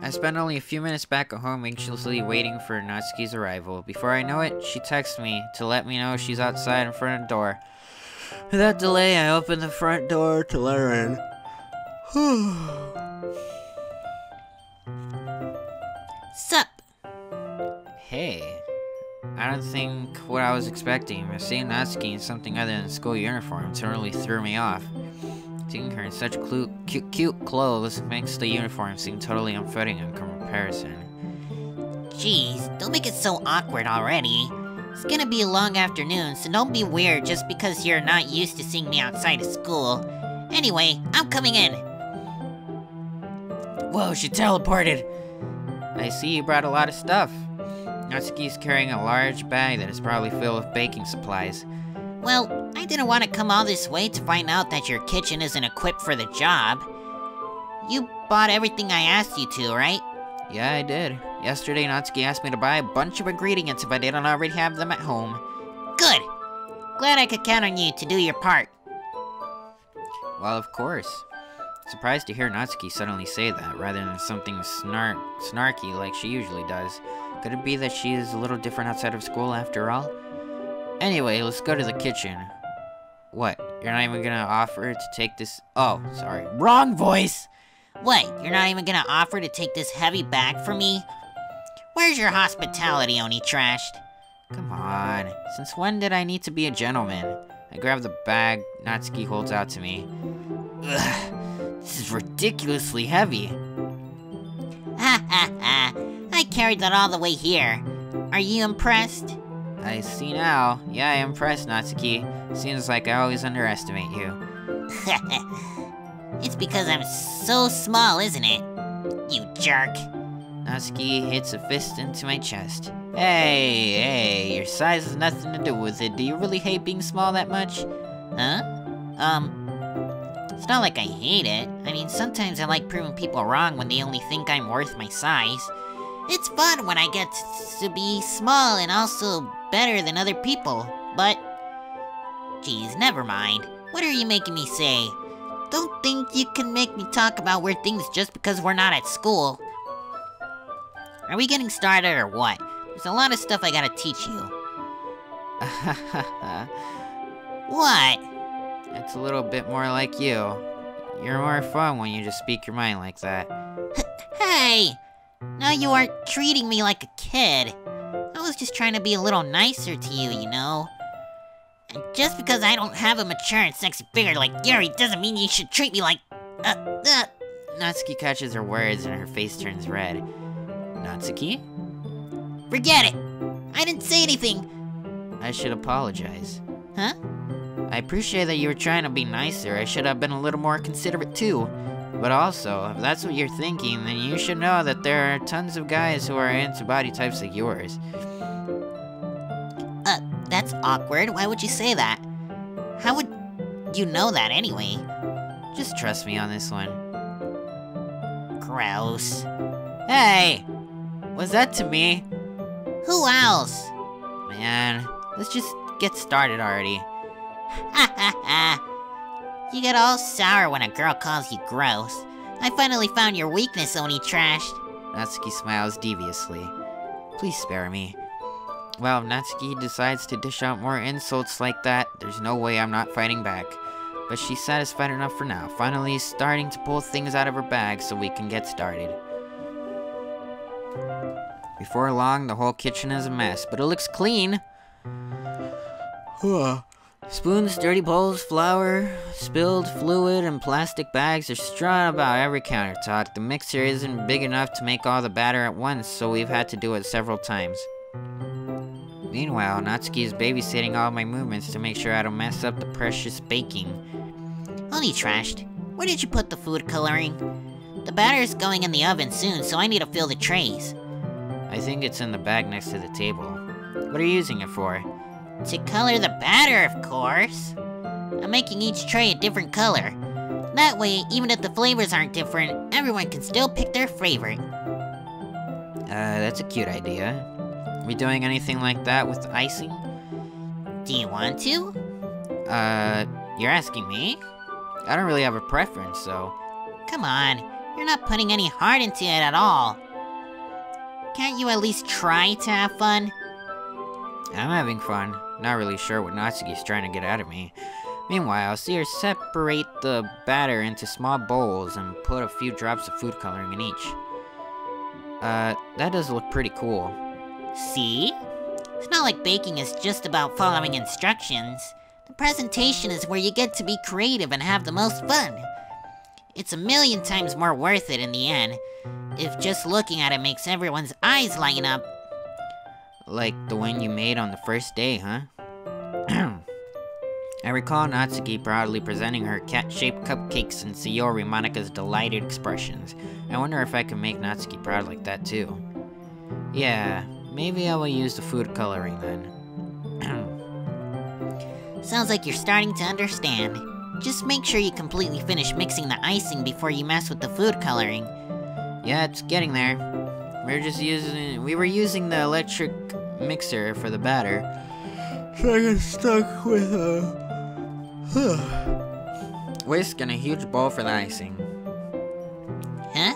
I spend only a few minutes back at home anxiously waiting for Natsuki's arrival. Before I know it, she texts me to let me know she's outside in front of the door. Without delay, I open the front door to let her in. Sup? Hey. I don't think what I was expecting, but seeing Natsuki in something other than school uniform totally threw me off. Seeing her in such cute clothes makes the uniform seem totally unfitting in comparison. Jeez, don't make it so awkward already. It's gonna be a long afternoon, so don't be weird just because you're not used to seeing me outside of school. Anyway, I'm coming in. Whoa, she teleported. I see you brought a lot of stuff. Natsuki's carrying a large bag that is probably filled with baking supplies. Well, I didn't want to come all this way to find out that your kitchen isn't equipped for the job. You bought everything I asked you to, right? Yeah, I did. Yesterday, Natsuki asked me to buy a bunch of ingredients if I didn't already have them at home. Good. Glad I could count on you to do your part. Well, of course. Surprised to hear Natsuki suddenly say that, rather than something snarky like she usually does. Could it be that she is a little different outside of school after all? Anyway, let's go to the kitchen. What? You're not even gonna offer to take this— Oh, sorry. Wrong voice. What, you're not even gonna offer to take this heavy bag for me? Where's your hospitality, Oni Trashed? Come on. Since when did I need to be a gentleman? I grab the bag Natsuki holds out to me. Ugh, this is ridiculously heavy. Ha ha ha. I carried that all the way here. Are you impressed? I see now. Yeah, I'm impressed, Natsuki. Seems like I always underestimate you. It's because I'm so small, isn't it? You jerk. Natsuki hits a fist into my chest. Hey, your size has nothing to do with it. Do you really hate being small that much? Huh? It's not like I hate it. I mean, sometimes I like proving people wrong when they only think I'm worth my size. It's fun when I get to be small and also better than other people, but... Geez, never mind. What are you making me say? Don't think you can make me talk about weird things just because we're not at school. Are we getting started or what? There's a lot of stuff I gotta teach you. What? It's a little bit more like you. You're more fun when you just speak your mind like that. Hey! Now you aren't treating me like a kid. I was just trying to be a little nicer to you, you know? And just because I don't have a mature and sexy figure like Yuri doesn't mean you should treat me like... Natsuki catches her words and her face turns red. Natsuki? Forget it! I didn't say anything! I should apologize. Huh? I appreciate that you were trying to be nicer. I should have been a little more considerate too. But also, if that's what you're thinking, then you should know that there are tons of guys who are into body types like yours. That's awkward. Why would you say that? How would you know that anyway? Just trust me on this one. Gross. Hey! Was that to me? Who else? Man, let's just get started already. Ha ha ha. You get all sour when a girl calls you gross. I finally found your weakness, Oni Trashed. Natsuki smiles deviously. Please spare me. Well, if Natsuki decides to dish out more insults like that, there's no way I'm not fighting back. But she's satisfied enough for now, finally starting to pull things out of her bag so we can get started. Before long, the whole kitchen is a mess, but it looks clean. Spoons, dirty bowls, flour, spilled fluid, and plastic bags are strewn about every countertop. The mixer isn't big enough to make all the batter at once, so we've had to do it several times. Meanwhile, Natsuki is babysitting all my movements to make sure I don't mess up the precious baking. Oni Trashed, where did you put the food coloring? The batter is going in the oven soon, so I need to fill the trays. I think it's in the bag next to the table. What are you using it for? To color the batter, of course. I'm making each tray a different color. That way, even if the flavors aren't different, everyone can still pick their favorite. That's a cute idea. Are we doing anything like that with icing? Do you want to? You're asking me? I don't really have a preference, so... Come on, you're not putting any heart into it at all. Can't you at least try to have fun? I'm having fun. Not really sure what Natsuki's trying to get out of me. Meanwhile, I'll see her separate the batter into small bowls and put a few drops of food coloring in each. That does look pretty cool. See? It's not like baking is just about following instructions. The presentation is where you get to be creative and have the most fun. It's a million times more worth it in the end, if just looking at it makes everyone's eyes lighten up. Like the one you made on the first day, huh? I recall Natsuki proudly presenting her cat-shaped cupcakes and Sayori Monika's delighted expressions. I wonder if I can make Natsuki proud like that too. Yeah, maybe I will use the food coloring then. Sounds like you're starting to understand. Just make sure you completely finish mixing the icing before you mess with the food coloring. Yeah, it's getting there. We were using the electric mixer for the batter. So I got stuck with a whisk and a huge bowl for the icing. Huh?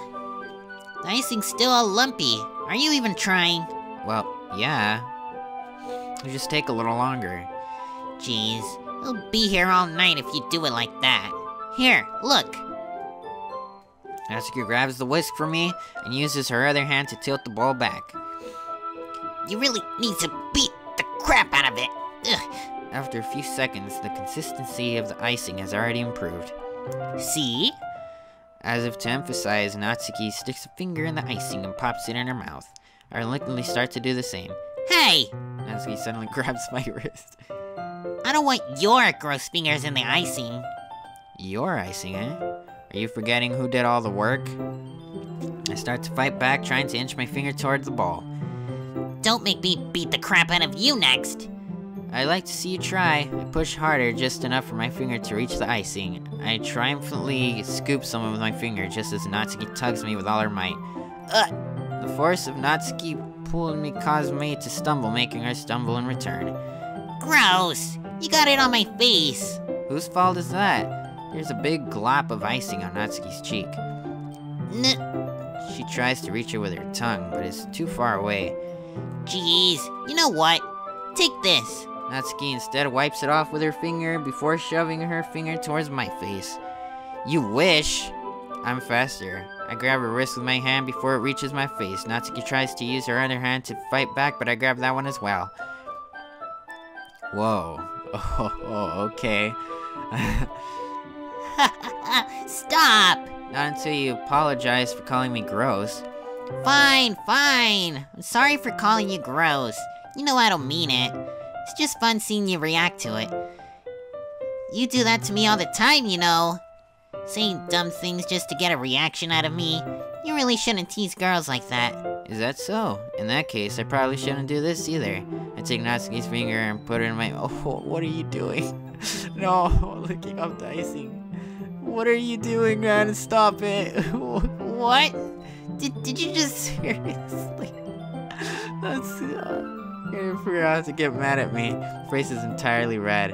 The icing's still all lumpy. Are you even trying? Well, yeah. It'll just take a little longer. Jeez, it'll be here all night if you do it like that. Here, look. Natsuki grabs the whisk from me and uses her other hand to tilt the bowl back. You really need to beat the crap out of it. Ugh. After a few seconds, the consistency of the icing has already improved. See? As if to emphasize, Natsuki sticks a finger in the icing and pops it in her mouth. I reluctantly start to do the same. Hey! Natsuki suddenly grabs my wrist. I don't want your gross fingers in the icing. Your icing, eh? Are you forgetting who did all the work? I start to fight back, trying to inch my finger towards the ball. Don't make me beat the crap out of you next. I'd like to see you try. I push harder, just enough for my finger to reach the icing. I triumphantly scoop some with my finger, just as Natsuki tugs me with all her might. The force of Natsuki pulling me caused me to stumble, making her stumble in return. Gross! You got it on my face. Whose fault is that? There's a big glop of icing on Natsuki's cheek. She tries to reach it with her tongue, but is too far away. Jeez, you know what? Take this. Natsuki instead wipes it off with her finger before shoving her finger towards my face. You wish! I'm faster. I grab her wrist with my hand before it reaches my face. Natsuki tries to use her other hand to fight back, but I grab that one as well. Whoa. Oh, okay. Stop! Not until you apologize for calling me gross. Fine. I'm sorry for calling you gross. You know I don't mean it. It's just fun seeing you react to it. You do that to me all the time, you know. Saying dumb things just to get a reaction out of me. You really shouldn't tease girls like that. Is that so? In that case, I probably shouldn't do this either. I take Natsuki's finger and put it in my... Oh, what are you doing? No, licking up the icing. What are you doing, man? Stop it. What? Did you just seriously? That's... You're gonna figure out how to get mad at me. Face is entirely red.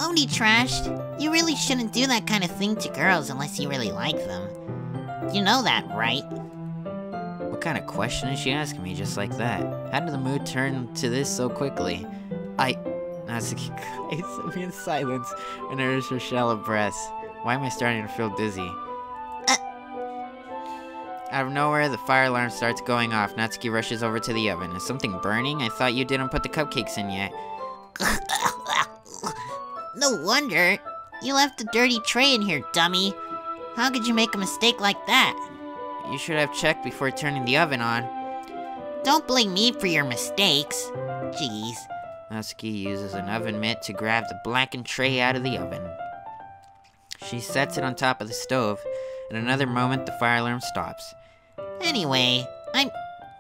Oni Trashed, you really shouldn't do that kind of thing to girls unless you really like them. You know that, right? What kind of question is she asking me just like that? How did the mood turn to this so quickly? Natsuki eyes me in silence and utters her shallow breaths. Why am I starting to feel dizzy? Out of nowhere, the fire alarm starts going off. Natsuki rushes over to the oven. Is something burning? I thought you didn't put the cupcakes in yet. No wonder. You left a dirty tray in here, dummy. How could you make a mistake like that? You should have checked before turning the oven on. Don't blame me for your mistakes. Jeez. Natsuki uses an oven mitt to grab the blackened tray out of the oven. She sets it on top of the stove. In another moment, the fire alarm stops. Anyway, I'm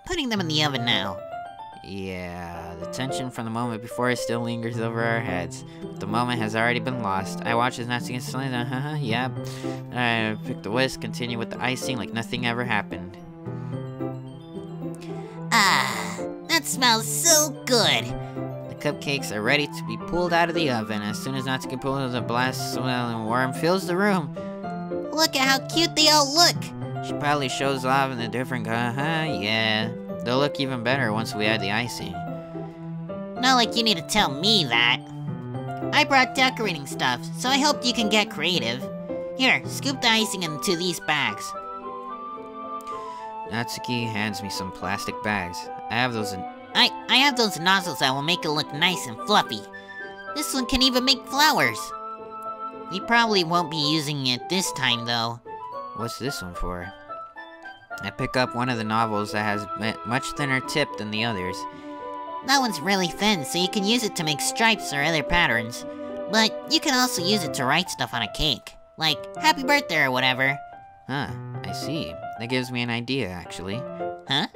putting them in the oven now. Yeah, the tension from the moment before still lingers over our heads. But the moment has already been lost. I watch as Natsuki slams, yep. I pick the whisk, continue with the icing like nothing ever happened. Ah, that smells so good. The cupcakes are ready to be pulled out of the oven. As soon as Natsuki pulls a blast, smell and warm fills the room. Look at how cute they all look. She proudly shows off in the different, yeah. They'll look even better once we add the icing. Not like you need to tell me that. I brought decorating stuff, so I hope you can get creative. Here, scoop the icing into these bags. Natsuki hands me some plastic bags. I have those in... I have those nozzles that will make it look nice and fluffy. This one can even make flowers. We probably won't be using it this time, though. What's this one for? I pick up one of the novels that has a much thinner tip than the others. That one's really thin, so you can use it to make stripes or other patterns. But you can also use it to write stuff on a cake. Like, happy birthday or whatever. Huh, I see. That gives me an idea, actually. Huh?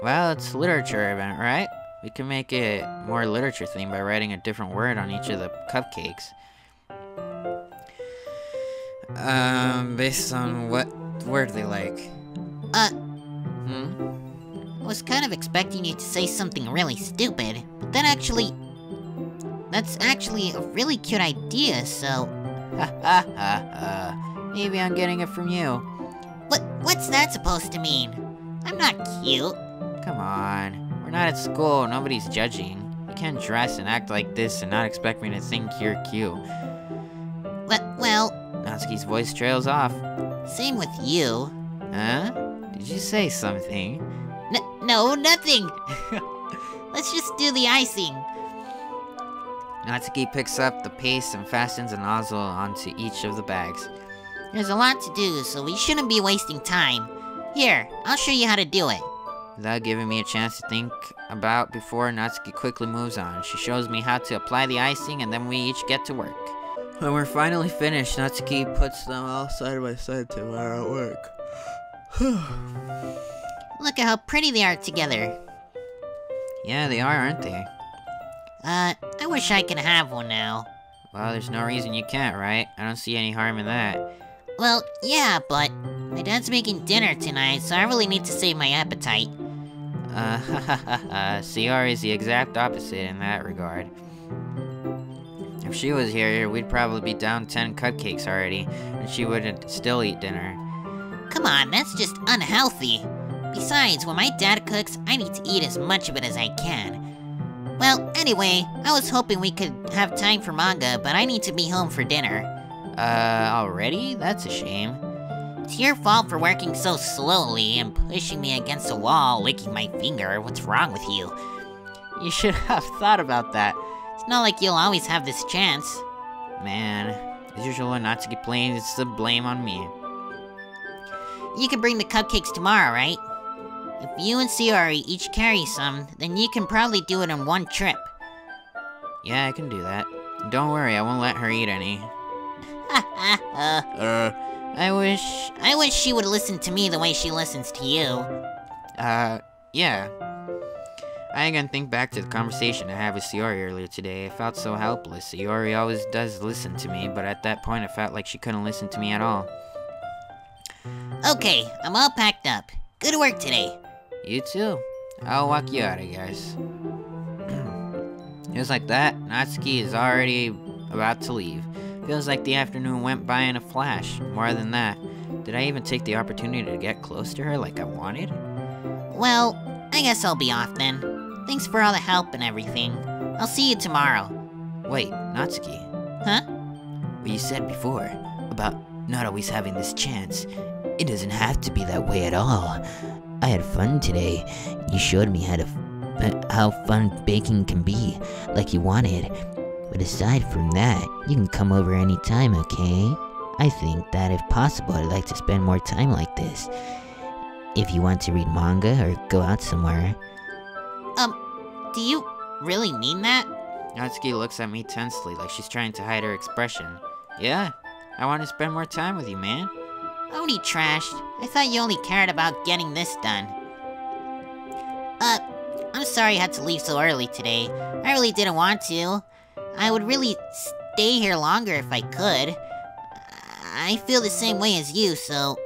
Well, it's a literature event, right? We can make it more literature themed by writing a different word on each of the cupcakes. Based on what word they like. I was kind of expecting you to say something really stupid, but that's actually a really cute idea, so... Maybe I'm getting it from you. What's that supposed to mean? I'm not cute. Come on, we're not at school, nobody's judging. You can't dress and act like this and not expect me to think you're cute. Well... Natsuki's voice trails off. Same with you. Huh? Did you say something? No, nothing! Let's just do the icing. Natsuki picks up the paste and fastens a nozzle onto each of the bags. There's a lot to do, so we shouldn't be wasting time. Here, I'll show you how to do it. Without giving me a chance to think about before, Natsuki quickly moves on. She shows me how to apply the icing, and then we each get to work. When we're finally finished, Natsuki puts them all side by side to our artwork. Look at how pretty they are together. Yeah, they are, aren't they? I wish I could have one now. Well, there's no reason you can't, right? I don't see any harm in that. Well, yeah, but my dad's making dinner tonight, so I really need to save my appetite. CR is the exact opposite in that regard. If she was here, we'd probably be down 10 cupcakes already, and she wouldn't still eat dinner. Come on, that's just unhealthy. Besides, when my dad cooks, I need to eat as much of it as I can. Well, anyway, I was hoping we could have time for manga, but I need to be home for dinner. Already? That's a shame. It's your fault for working so slowly and pushing me against the wall, licking my finger. What's wrong with you? You should have thought about that. It's not like you'll always have this chance. Man, as usual, Natsuki blames the blame on me. You can bring the cupcakes tomorrow, right? If you and Sayori each carry some, then you can probably do it in one trip. Yeah, I can do that. Don't worry, I won't let her eat any. I wish she would listen to me the way she listens to you. Yeah. I again think back to the conversation I had with Sayori earlier today. I felt so helpless. Sayori always does listen to me, but at that point I felt like she couldn't listen to me at all. Okay, I'm all packed up. Good work today. You too. I'll walk you out, I guess. Just like that, Natsuki is already about to leave. Feels like the afternoon went by in a flash. More than that, did I even take the opportunity to get close to her like I wanted? Well, I guess I'll be off then. Thanks for all the help and everything. I'll see you tomorrow. Wait, Natsuki. Huh? What you said before about not always having this chance, it doesn't have to be that way at all. I had fun today. You showed me how fun baking can be, like you wanted. But aside from that, you can come over anytime, okay? I think that if possible, I'd like to spend more time like this. If you want to read manga or go out somewhere. Do you really mean that? Natsuki looks at me tensely like she's trying to hide her expression. Yeah, I want to spend more time with you, man. Oni trashed. I thought you only cared about getting this done. I'm sorry I had to leave so early today. I really didn't want to. I would really stay here longer if I could. I feel the same way as you, so...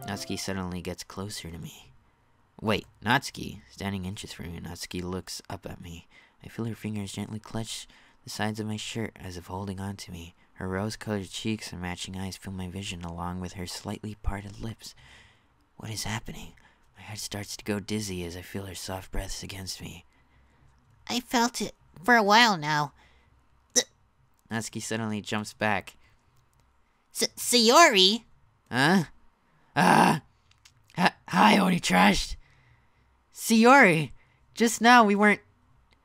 Natsuki suddenly gets closer to me. Wait, Natsuki. Standing inches from me, Natsuki looks up at me. I feel her fingers gently clutch the sides of my shirt as if holding on to me. Her rose-colored cheeks and matching eyes fill my vision along with her slightly parted lips. What is happening? My head starts to go dizzy as I feel her soft breaths against me. I felt it for a while now. Natsuki suddenly jumps back. Sayori? Huh? Hi, Oni Trashed. Sayori, just now we weren't...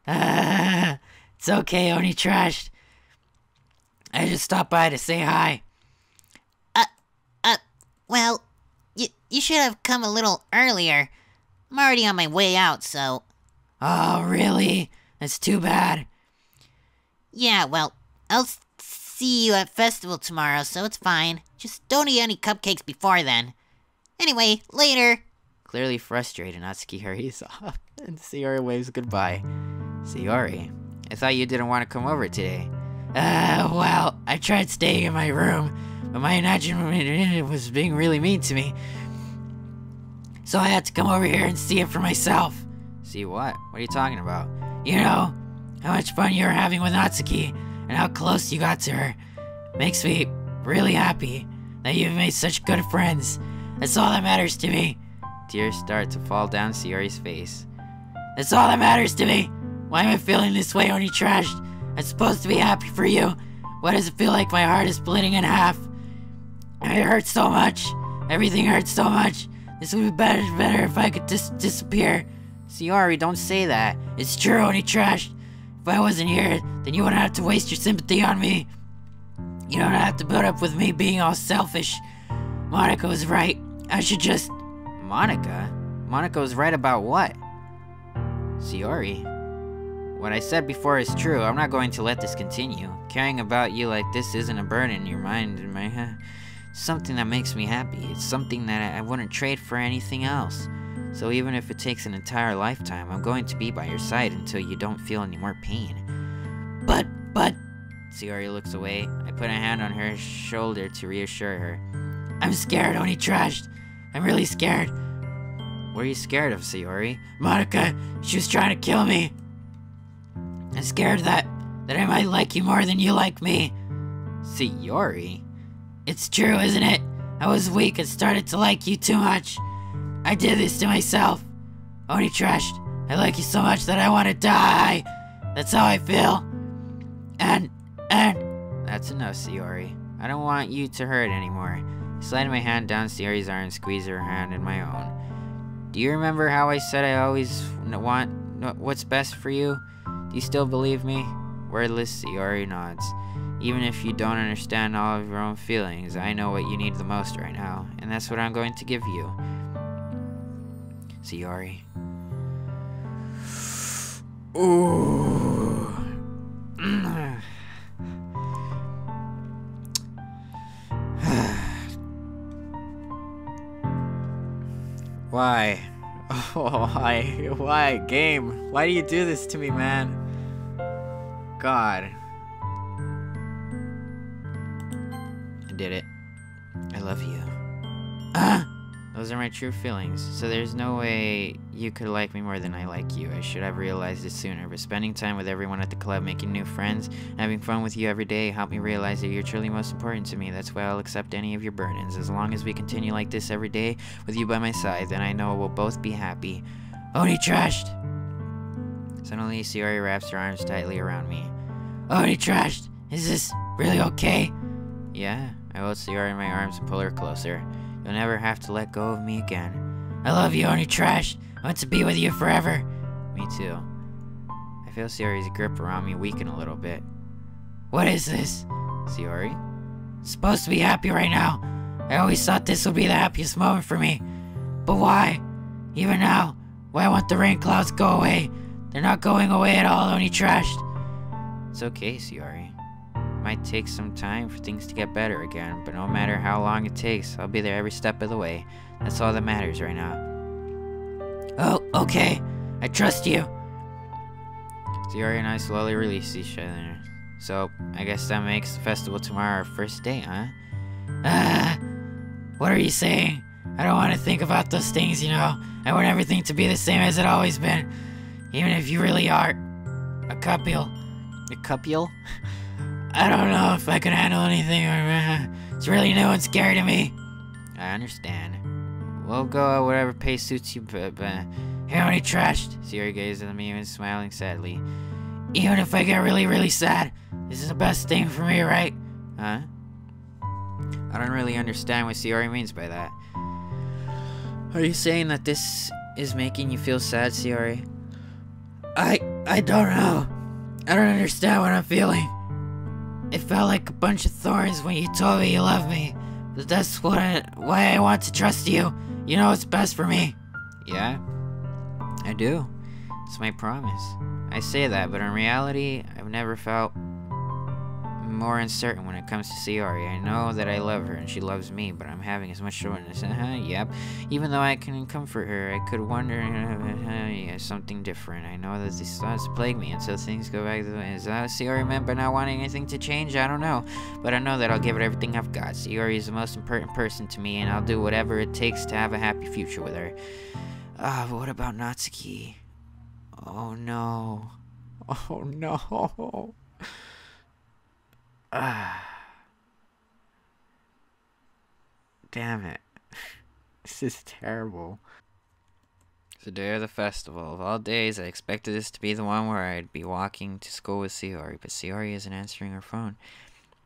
It's okay, Oni Trashed. I just stopped by to say hi. Well, you should have come a little earlier. I'm already on my way out, so... Oh, really? That's too bad. Yeah, well, I'll see you at festival tomorrow, so it's fine. Just don't eat any cupcakes before then. Anyway, later. Clearly frustrated, Natsuki hurries off, and Sayori waves goodbye. Sayori, I thought you didn't want to come over today. Well, I tried staying in my room, but my Najin was being really mean to me. So I had to come over here and see it for myself. See what? What are you talking about? You know, how much fun you were having with Natsuki, and how close you got to her. Makes me really happy that you've made such good friends. That's all that matters to me. Tears start to fall down Sayori's face. That's all that matters to me. Why am I feeling this way, Oni Trashed? I'm supposed to be happy for you. Why does it feel like my heart is splitting in half? It hurts so much. Everything hurts so much. This would be better if I could just disappear. Sayori, don't say that. It's true, Oni Trashed. If I wasn't here, then you wouldn't have to waste your sympathy on me. You don't have to put up with me being all selfish. Monica was right. I should just... Monica? Monica was right about what? Sayori? What I said before is true. I'm not going to let this continue. Caring about you like this isn't a burden in your mind and my head. It's something that makes me happy. It's something that I wouldn't trade for anything else. So even if it takes an entire lifetime, I'm going to be by your side until you don't feel any more pain. But... Sayori looks away. I put a hand on her shoulder to reassure her. I'm scared, Oni Trashed. I'm really scared. What are you scared of, Sayori? Monica, she was trying to kill me. I'm scared that I might like you more than you like me. Sayori? It's true, isn't it? I was weak and started to like you too much. I did this to myself. Oni Trashed, I like you so much that I want to die. That's how I feel. And... That's enough, Sayori. I don't want you to hurt anymore. I slide my hand down Sayori's arm and squeeze her hand in my own. Do you remember how I said I always want what's best for you? Do you still believe me? Wordless, Sayori nods. Even if you don't understand all of your own feelings, I know what you need the most right now, and that's what I'm going to give you. Sayori. Ooh. Why? Oh, why, game? Why do you do this to me, man? God. I did it. I love you. Those are my true feelings, so there's no way you could like me more than I like you. I should have realized it sooner, but spending time with everyone at the club, making new friends, and having fun with you every day helped me realize that you're truly most important to me. That's why I'll accept any of your burdens. As long as we continue like this every day, with you by my side, then I know we'll both be happy. Oni trashed! Suddenly, Sayori wraps her arms tightly around me. Oni trashed! Is this really okay? Yeah, I hold Sayori in my arms and pull her closer. You'll never have to let go of me again. I love you, Oni Trash. I want to be with you forever. Me too. I feel Sayori's grip around me weaken a little bit. What is this? Sayori? I'm supposed to be happy right now. I always thought this would be the happiest moment for me. But why? Even now, why won't the rain clouds go away? They're not going away at all, Oni Trashed. It's okay, Sayori. Might take some time for things to get better again, but no matter how long it takes, I'll be there every step of the way. That's all that matters right now. Oh, okay. I trust you. Sayori and I slowly release each other. So, I guess that makes the festival tomorrow our first day, huh? What are you saying? I don't want to think about those things, you know. I want everything to be the same as it always been. Even if you really are a couple. A couple? I don't know if I can handle anything, or it's really new and scary to me. I understand. We'll go at whatever pace suits you, but here Oni Trashed. Sayori gazes at me and smiling sadly. Even if I get really, really sad, this is the best thing for me, right? Huh? I don't really understand what Sayori means by that. Are you saying that this is making you feel sad, Sayori? I don't know. I don't understand what I'm feeling. It felt like a bunch of thorns when you told me you loved me. But that's why I want to trust you. You know what's best for me. Yeah, I do. It's my promise. I say that, but in reality, I've never felt more uncertain when it comes to Sayori. I know that I love her and she loves me, but I'm having as much trouble. Yep. Even though I can comfort her, I could wonder something different. I know that these thoughts plague me until things go back to the way. Is that what Sayori meant by not wanting anything to change? I don't know. But I know that I'll give it everything I've got. Sayori is the most important person to me, and I'll do whatever it takes to have a happy future with her. But what about Natsuki? Oh no. Oh no. Damn it. This is terrible. It's the day of the festival. Of all days, I expected this to be the one where I'd be walking to school with Sayori, but Sayori isn't answering her phone.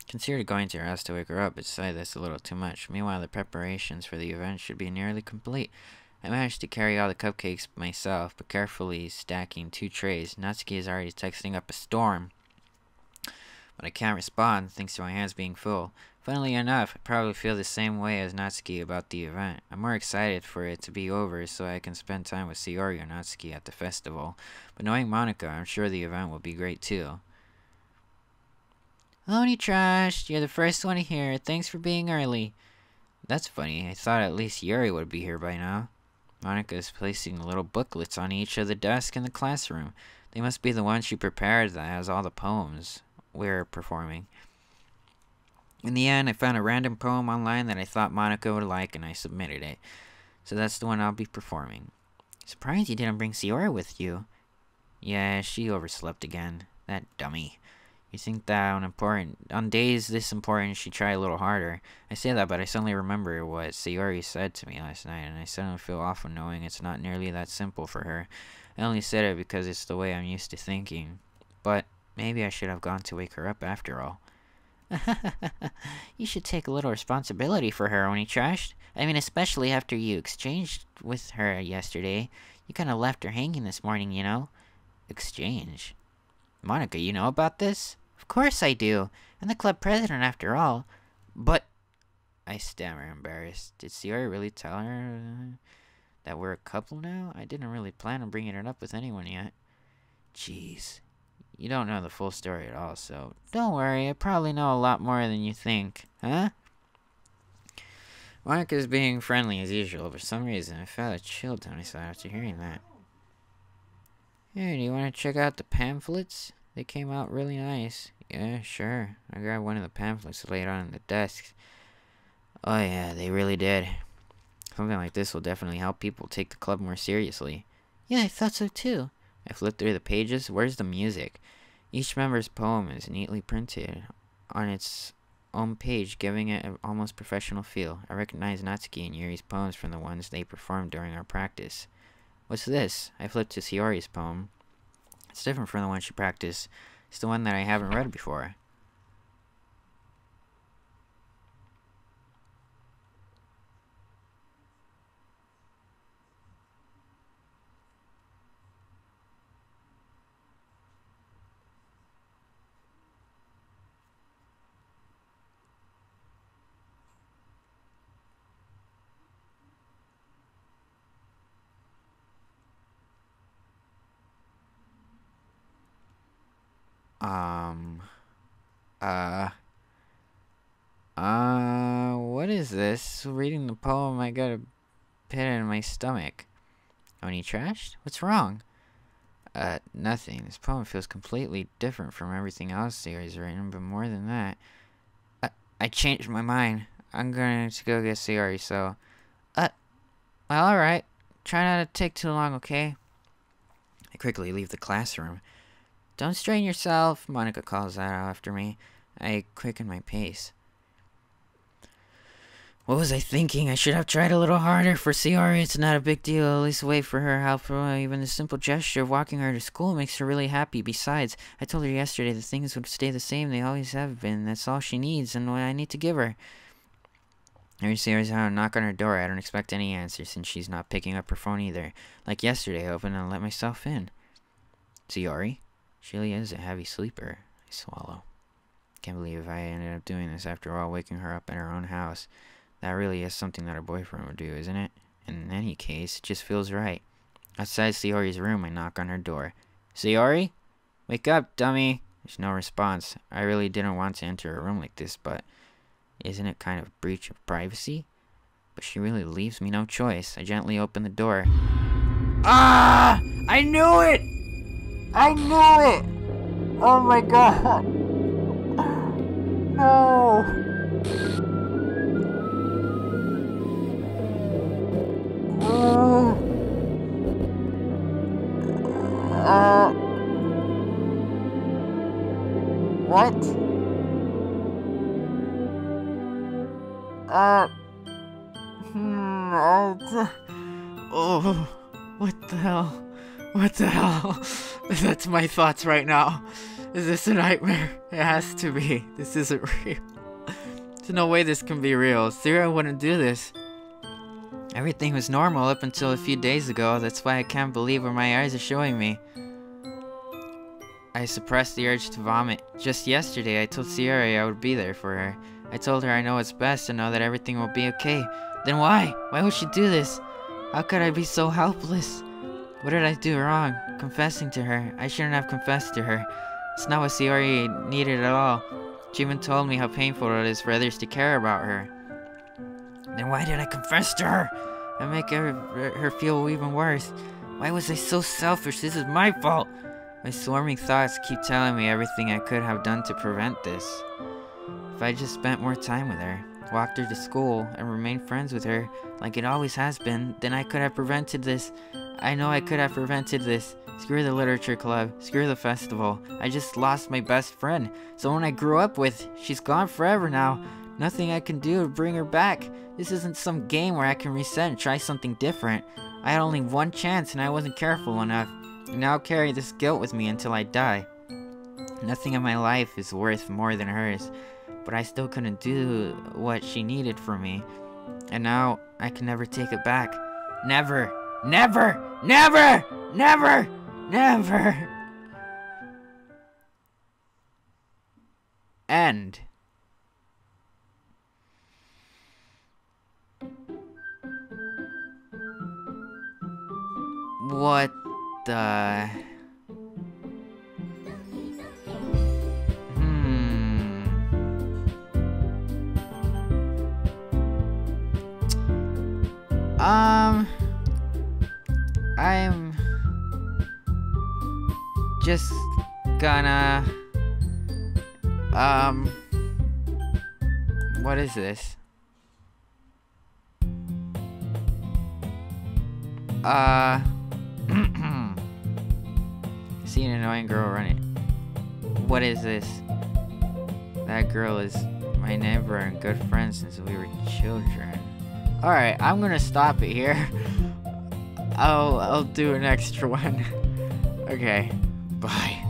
Considered going to her house to wake her up, but decided that's a little too much. Meanwhile, the preparations for the event should be nearly complete. I managed to carry all the cupcakes myself, but carefully stacking 2 trays. Natsuki is already texting up a storm, but I can't respond thanks to my hands being full. Funnily enough, I probably feel the same way as Natsuki about the event. I'm more excited for it to be over so I can spend time with Sayori or Natsuki at the festival. But knowing Monika, I'm sure the event will be great too. Oni Trash, you're the first one here. Thanks for being early. That's funny. I thought at least Yuri would be here by now. Monika is placing little booklets on each of the desks in the classroom. They must be the ones she prepared that has all the poems we're performing. In the end, I found a random poem online that I thought Monika would like, and I submitted it. So that's the one I'll be performing. Surprised you didn't bring Sayori with you. Yeah, she overslept again. That dummy. You think that on days this important, she'd try a little harder. I say that, but I suddenly remember what Sayori said to me last night, and I suddenly feel awful knowing it's not nearly that simple for her. I only said it because it's the way I'm used to thinking. But maybe I should have gone to wake her up after all. You should take a little responsibility for her, Oni Trashed. I mean, especially after you exchanged with her yesterday. You kind of left her hanging this morning, you know? Exchange? Monika, you know about this? Of course I do. I'm the club president after all. But... I stammer, embarrassed. Did Sayori really tell her that we're a couple now? I didn't really plan on bringing it up with anyone yet. Jeez. You don't know the full story at all, so don't worry. I probably know a lot more than you think. Huh? Monica's being friendly as usual. For some reason, I felt a chill down my side after hearing that. Hey, do you want to check out the pamphlets? They came out really nice. Yeah, sure. I grabbed one of the pamphlets and laid it on the desk. Oh yeah, they really did. Something like this will definitely help people take the club more seriously. Yeah, I thought so too. I flipped through the pages. Where's the music? Each member's poem is neatly printed on its own page, giving it an almost professional feel. I recognized Natsuki and Yuri's poems from the ones they performed during our practice. What's this? I flipped to Sayori's poem. It's different from the one she practiced. It's the one that I haven't read before. What is this? Reading the poem, I got a pit in my stomach. Oni trashed? What's wrong? Nothing. This poem feels completely different from everything else Sayori's written, but more than that, I changed my mind. I'm going to go get Sayori, so, well, alright. Try not to take too long, okay? I quickly leave the classroom. Don't strain yourself, Monica calls out after me. I quicken my pace. What was I thinking? I should have tried a little harder. For Sayori, it's not a big deal. At least wait for her help. Even the simple gesture of walking her to school makes her really happy. Besides, I told her yesterday that things would stay the same. They always have been. That's all she needs and what I need to give her. There's Sayori's how I knock on her door. I don't expect any answer since she's not picking up her phone either. Like yesterday, I opened and let myself in. Sayori? She really is a heavy sleeper. I swallow. Can't believe I ended up doing this after all, waking her up in her own house. That really is something that a boyfriend would do, isn't it? In any case, it just feels right. Outside Sayori's room, I knock on her door. Sayori? Wake up, dummy! There's no response. I really didn't want to enter a room like this, but isn't it kind of a breach of privacy? But she really leaves me no choice. I gently open the door. Ah! I knew it! I knew it! Oh my god! No! What? Oh, what the hell? What the hell? That's my thoughts right now. Is this a nightmare? It has to be. This isn't real. There's no way this can be real. Sayori wouldn't do this. Everything was normal up until a few days ago. That's why I can't believe what my eyes are showing me. I suppressed the urge to vomit. Just yesterday, I told Sayori I would be there for her. I told her I know it's best to know that everything will be okay. Then why? Why would she do this? How could I be so helpless? What did I do wrong? Confessing to her. I shouldn't have confessed to her. It's not what Sayori needed at all. She even told me how painful it is for others to care about her. Then why did I confess to her? And make her feel even worse. Why was I so selfish? This is my fault. My swarming thoughts keep telling me everything I could have done to prevent this. If I just spent more time with her, walked her to school, and remained friends with her like it always has been, then I could have prevented this. I know I could have prevented this. Screw the literature club. Screw the festival. I just lost my best friend. Someone I grew up with. She's gone forever now. Nothing I can do to bring her back. This isn't some game where I can reset and try something different. I had only one chance and I wasn't careful enough. And now I'll carry this guilt with me until I die. Nothing in my life is worth more than hers. But I still couldn't do what she needed from me. And now I can never take it back. Never! Never! Never! Never! Never! End. What the... I'm just gonna, what is this? See an annoying girl running. What is this? That girl is my neighbor and good friend since we were children. Alright, I'm gonna stop it here. I'll do an extra one. Okay, bye.